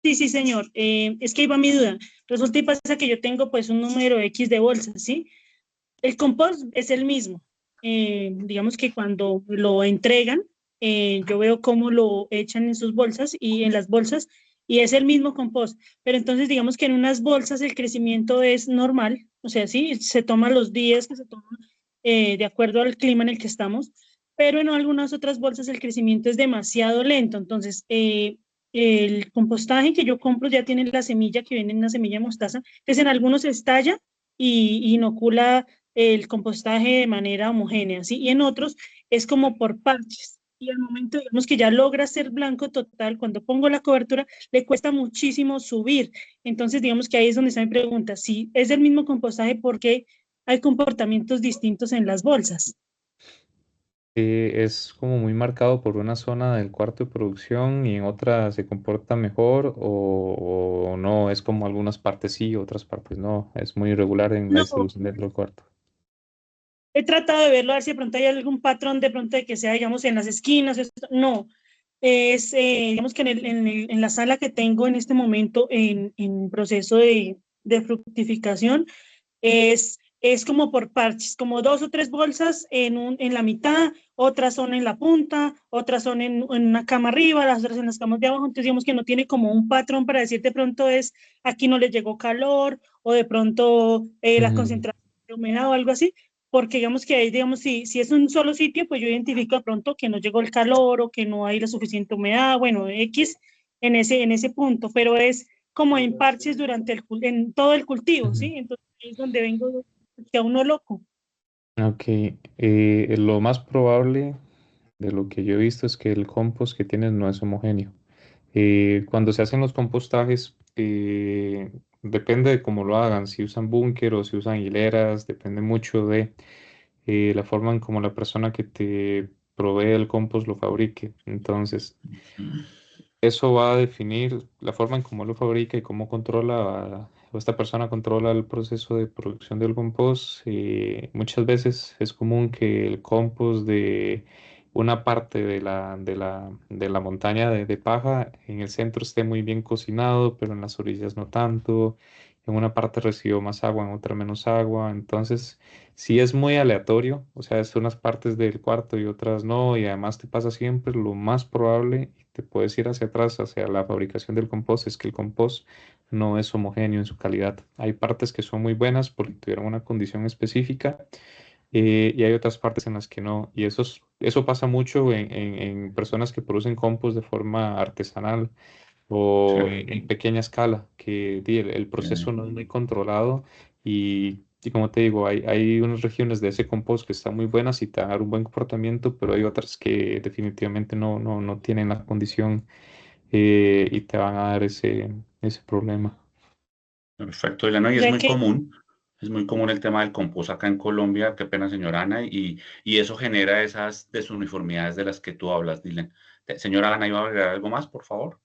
Sí, sí, señor. Es que ahí va mi duda. Resulta y pasa que yo tengo pues un número X de bolsas, ¿sí? El compost es el mismo. Digamos que cuando lo entregan, yo veo cómo lo echan en sus bolsas y en las bolsas, y es el mismo compost. Pero entonces digamos que en unas bolsas el crecimiento es normal, o sea, sí, se toma los días que se toma de acuerdo al clima en el que estamos, pero en algunas otras bolsas el crecimiento es demasiado lento. Entonces, el compostaje que yo compro ya tiene la semilla que viene en una semilla de mostaza, entonces en algunos estalla y inocula el compostaje de manera homogénea, ¿sí? Y en otros es como por parches. Y al momento, digamos que ya logra ser blanco total, cuando pongo la cobertura, le cuesta muchísimo subir. Entonces, digamos que ahí es donde está mi pregunta. Si es el mismo compostaje, ¿por qué hay comportamientos distintos en las bolsas? Es como muy marcado por una zona del cuarto de producción y en otra se comporta mejor o no, es como algunas partes sí, otras partes no, es muy irregular en la No, distribución dentro del cuarto. he tratado de verlo, a ver si de pronto hay algún patrón de pronto de que sea, digamos, en las esquinas. No, es, digamos que en la sala que tengo en este momento en proceso de fructificación, es como por parches, como dos o tres bolsas en la mitad, otras son en la punta, otras son en una cama arriba, las otras en las camas de abajo. Entonces digamos que no tiene como un patrón para decir de pronto es aquí no le llegó calor o de pronto la Ujú. concentración de humedad o algo así, porque digamos que ahí, digamos, si es un solo sitio, pues yo identifico de pronto que no llegó el calor o que no hay la suficiente humedad, bueno, X en ese punto, pero es como en parches durante en todo el cultivo, Ujú. ¿sí? Entonces ahí es donde vengo que a uno loco. Ok, lo más probable de lo que yo he visto es que el compost que tienes no es homogéneo. Cuando se hacen los compostajes, depende de cómo lo hagan, si usan búnker o si usan hileras, depende mucho de la forma en cómo la persona que te provee el compost lo fabrique. Entonces, eso va a definir la forma en cómo lo fabrica y cómo controla, o esta persona controla el proceso de producción del compost. Muchas veces es común que el compost de una parte de la montaña de paja en el centro esté muy bien cocinado, pero en las orillas no tanto. En una parte recibió más agua, en otra menos agua. Entonces, si es muy aleatorio, o sea, es unas partes del cuarto y otras no, y además te pasa siempre, lo más probable, y te puedes ir hacia atrás, hacia la fabricación del compost, es que el compost no es homogéneo en su calidad. Hay partes que son muy buenas porque tuvieron una condición específica, y hay otras partes en las que no. Y eso pasa mucho en personas que producen compost de forma artesanal Sí, o en pequeña escala, que el proceso no es muy controlado y como te digo, hay unas regiones de ese compost que están muy buenas y te dan un buen comportamiento, pero hay otras que definitivamente no tienen la condición, y te van a dar ese problema. perfecto, Elena, y O sea que es muy común el tema del compost acá en Colombia, qué pena, señora Ana, y eso genera esas desuniformidades de las que tú hablas, Dylan. Señora Ana, ¿iba a agregar algo más, por favor?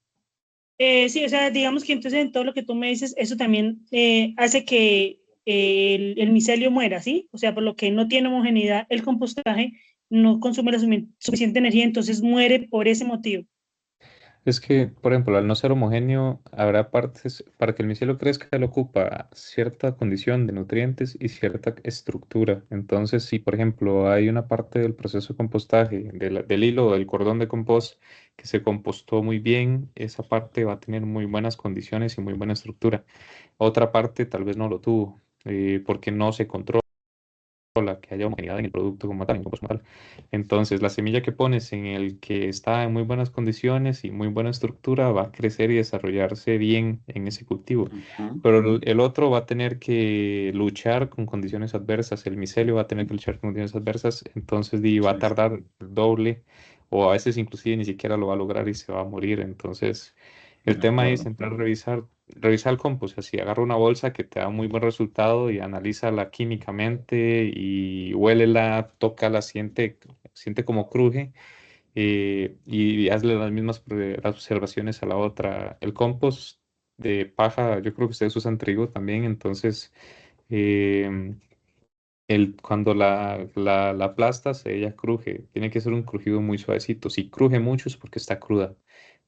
sí, o sea, digamos que entonces en todo lo que tú me dices, eso también hace que el micelio muera, ¿sí? O sea, por lo que no tiene homogeneidad, el compostaje no consume la suficiente energía, entonces muere por ese motivo. Es que, por ejemplo, al no ser homogéneo, habrá partes, para que el micelio crezca, le ocupa cierta condición de nutrientes y cierta estructura. Entonces, si, por ejemplo, hay una parte del proceso de compostaje, del hilo o del cordón de compost que se compostó muy bien, esa parte va a tener muy buenas condiciones y muy buena estructura. Otra parte tal vez no lo tuvo, porque no se controla que haya homogeneidad en el producto como tal, en el compost como tal. Entonces, la semilla que pones en el que está en muy buenas condiciones y muy buena estructura va a crecer y desarrollarse bien en ese cultivo. Ujú. Pero el otro va a tener que luchar con condiciones adversas, el micelio va a tener que luchar con condiciones adversas, entonces va a Sí, tardar el doble o a veces inclusive ni siquiera lo va a lograr y se va a morir. Entonces, el de tema es acuerdo. entrar a revisar el compost, así agarra una bolsa que te da un muy buen resultado y analízala químicamente y huélela, tócala, siente como cruje, y hazle las mismas observaciones a la otra. El compost de paja, yo creo que ustedes usan trigo también, entonces eh, cuando la aplastas, ella cruje. Tiene que ser un crujido muy suavecito. Si cruje mucho es porque está cruda.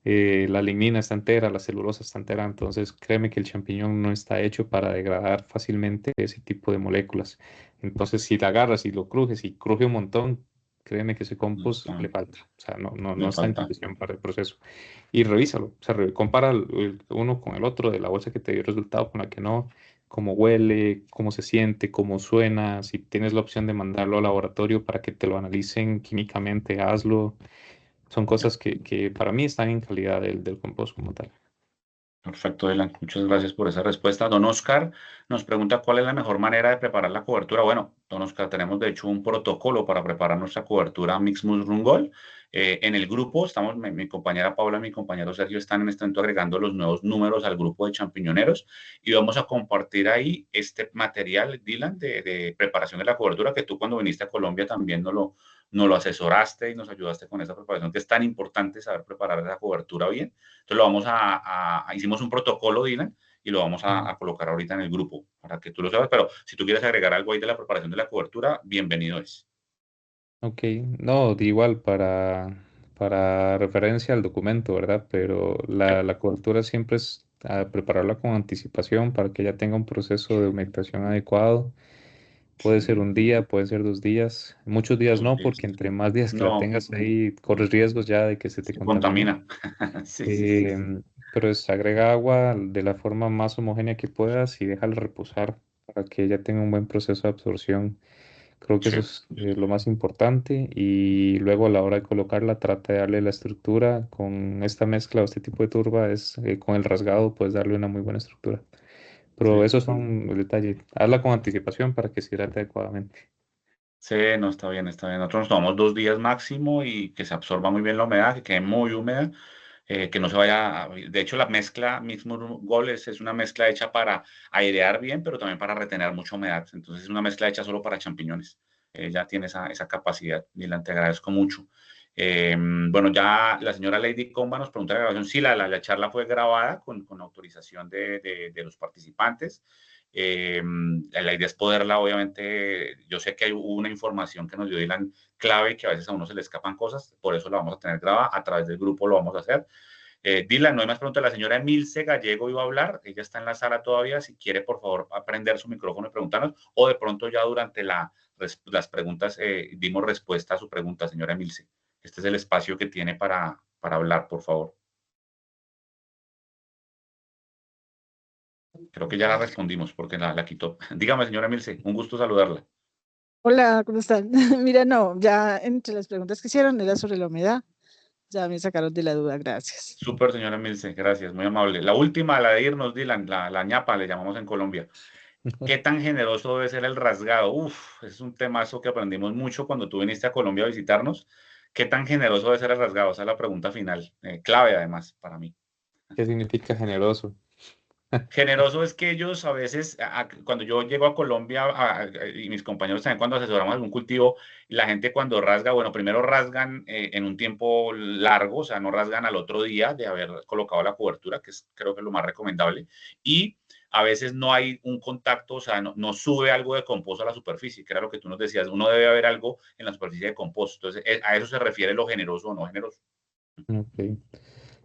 La lignina está entera, la celulosa está entera, entonces créeme que el champiñón no está hecho para degradar fácilmente ese tipo de moléculas. Entonces, si la agarras y lo crujes y cruje un montón, créeme que ese No compost está, le falta, o sea, no le está en falta. condición para el proceso. Y revísalo, o sea, compara uno con el otro, de la bolsa que te dio resultado con la que no, cómo huele, cómo se siente, cómo suena, si tienes la opción de mandarlo al laboratorio para que te lo analicen químicamente, hazlo. Son cosas que para mí están en calidad del compost como tal. Perfecto, Dylan. Muchas gracias por esa respuesta. Don Oscar nos pregunta cuál es la mejor manera de preparar la cobertura. Bueno, don Oscar, tenemos de hecho un protocolo para preparar nuestra cobertura Mix Mushroom Gold. En el grupo estamos, mi compañera Paula y mi compañero Sergio están en este momento agregando los nuevos números al grupo de champiñoneros y vamos a compartir ahí este material, Dylan, de preparación de la cobertura que tú cuando viniste a Colombia también nos lo asesoraste y nos ayudaste con esa preparación que es tan importante saber preparar la cobertura bien. Entonces lo vamos hicimos un protocolo, Dylan, y lo vamos a colocar ahorita en el grupo para que tú lo sepas, pero si tú quieres agregar algo ahí de la preparación de la cobertura, bienvenido es. Ok, no, de igual para referencia al documento, ¿verdad? Pero la cobertura siempre es prepararla con anticipación para que ella tenga un proceso de humectación adecuado. Puede ser un día, puede ser 2 días, muchos días Dos no, días. porque entre más días que la No, tengas ahí, corres riesgos ya de que se te se contamine. contamina. Sí, sí, sí, sí. Pero agrega agua de la forma más homogénea que puedas y déjala reposar para que ella tenga un buen proceso de absorción. Creo que eso Sí, es lo más importante y luego a la hora de colocarla trata de darle la estructura con esta mezcla o este tipo de turba, con el rasgado puedes darle una muy buena estructura. Pero sí. esos son los detalles. Hazla con anticipación para que se hidrate adecuadamente. Sí, no, está bien, está bien. Nosotros nos tomamos 2 días máximo y que se absorba muy bien la humedad, que quede muy húmeda, que no se vaya. De hecho, la mezcla mismo goles es una mezcla hecha para airear bien, pero también para retener mucha humedad. Entonces, es una mezcla hecha solo para champiñones. Ya tiene esa capacidad, Dylan, te agradezco mucho. Bueno, ya la señora Lady Comba nos pregunta la grabación. Sí, la charla fue grabada con autorización de los participantes. La idea es poderla, obviamente, yo sé que hay una información que nos dio Dylan clave que a veces a uno se le escapan cosas, por eso la vamos a tener grabada, a través del grupo lo vamos a hacer. Dylan, no hay más preguntas, la señora Emilce Gallego iba a hablar, ella está en la sala todavía, si quiere por favor aprender su micrófono y preguntarnos, o de pronto ya durante las preguntas dimos respuesta a su pregunta, señora Emilce. Este es el espacio que tiene para hablar, por favor. Creo que ya la respondimos porque la quitó. Dígame, señora Emilce, un gusto saludarla. Hola, ¿cómo están? Mira, no, ya entre las preguntas que hicieron era sobre la humedad, ya me sacaron de la duda, gracias. Súper, señora Milce, gracias, muy amable. La última, la de irnos, Dylan, la ñapa, le llamamos en Colombia. ¿Qué tan generoso debe ser el rasgado? Uf, es un temazo que aprendimos mucho cuando tú viniste a Colombia a visitarnos. ¿Qué tan generoso debe ser el rasgado? Esa es la pregunta final, clave además para mí. ¿Qué significa generoso? Generoso es que ellos a veces, cuando yo llego a Colombia y mis compañeros también cuando asesoramos algún cultivo, la gente cuando rasga, bueno, primero rasgan en un tiempo largo, o sea, no rasgan al otro día de haber colocado la cobertura, que es creo que lo más recomendable, y a veces no hay un contacto, o sea, no sube algo de compost a la superficie, que era lo que tú nos decías, uno debe haber algo en la superficie de compost, entonces a eso se refiere lo generoso o no generoso. Ok.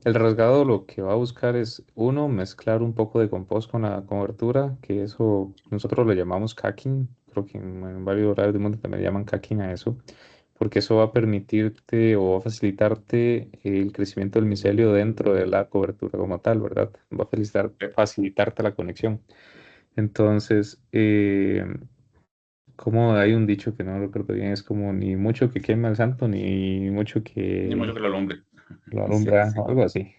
El rasgado lo que va a buscar es, uno, mezclar un poco de compost con la cobertura, que eso nosotros lo llamamos cacking, creo que en varios lugares del mundo también le llaman cacking a eso, porque eso va a permitirte o va a facilitarte el crecimiento del micelio dentro de la cobertura como tal, ¿verdad? Va a facilitarte la conexión. Entonces, como hay un dicho que no recuerdo bien, es como ni mucho que queme al santo, ni mucho Ni mucho que que lo alumbre. lo Sí, alumbra, sí, o algo así.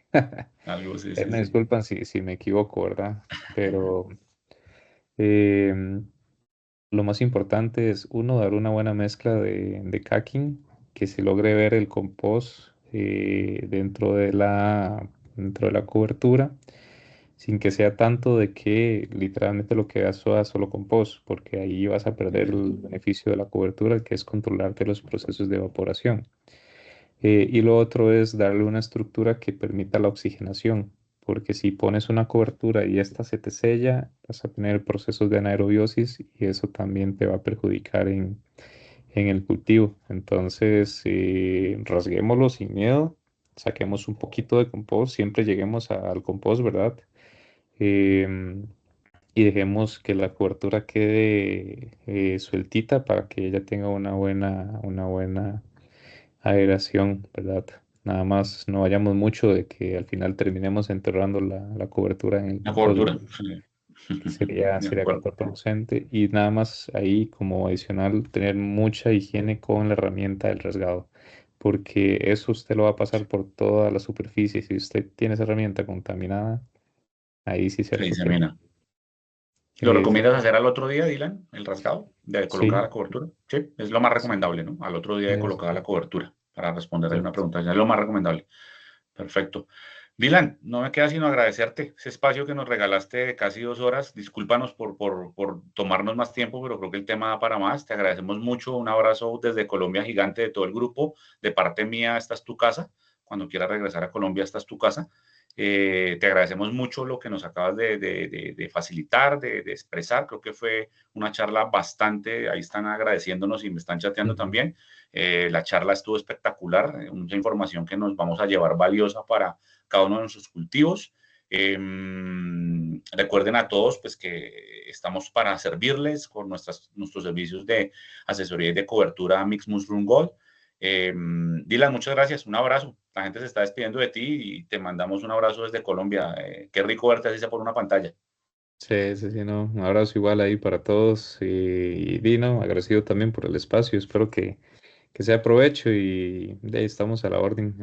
algo, sí, Ahí sí, me sí. disculpan si me equivoco, ¿verdad? Pero em, lo más importante es, uno, dar una buena mezcla de cacking, que se logre ver el compost dentro de la cobertura, sin que sea tanto de que literalmente lo que veas sea solo compost, porque ahí vas a perder el beneficio de la cobertura, que es controlarte los procesos de evaporación. Y lo otro es darle una estructura que permita la oxigenación, porque si pones una cobertura y esta se te sella, vas a tener procesos de anaerobiosis y eso también te va a perjudicar en el cultivo. Entonces, rasguémoslo sin miedo, saquemos un poquito de compost, siempre lleguemos al compost, ¿verdad? Em, y dejemos que la cobertura quede sueltita para que ella tenga una buena aireación, ¿verdad? Nada más no vayamos mucho de que al final terminemos enterrando la cobertura en el La compost, cobertura. ¿verdad? Sí. Que sería, De sería acuerdo. contraproducente. Y nada más ahí como adicional, tener mucha higiene con la herramienta del rasgado, porque eso usted lo va a pasar por toda la superficie. Si usted tiene esa herramienta contaminada, ahí sí se Se le fue peor. disemina. ¿Lo Es, recomiendas hacer al otro día, Dylan, el rasgado de colocar sí, la cobertura? Sí, es lo más sí, recomendable, ¿no? Al otro día de es colocar la cobertura, para responder a una correcto. pregunta, ya es lo más recomendable. Perfecto. Dylan, no me queda sino agradecerte ese espacio que nos regalaste de casi 2 horas. Discúlpanos por tomarnos más tiempo, pero creo que el tema da para más. Te agradecemos mucho. Un abrazo desde Colombia gigante de todo el grupo. De parte mía, esta es tu casa. Cuando quieras regresar a Colombia, esta es tu casa. Te agradecemos mucho lo que nos acabas de facilitar, de expresar. Creo que fue una charla bastante, ahí están agradeciéndonos y me están chateando Ujú. también. La charla estuvo espectacular, mucha información que nos vamos a llevar valiosa para cada uno de nuestros cultivos. Recuerden a todos pues, que estamos para servirles con nuestros servicios de asesoría y de cobertura Mixed Mushroom Gold. Dylan, muchas gracias, un abrazo. La gente se está despidiendo de ti y te mandamos un abrazo desde Colombia. Qué rico verte así sea por una pantalla. Sí, sí, sí, no. Un abrazo igual ahí para todos. Y Dino, agradecido también por el espacio. Espero que sea de provecho y de ahí estamos a la orden.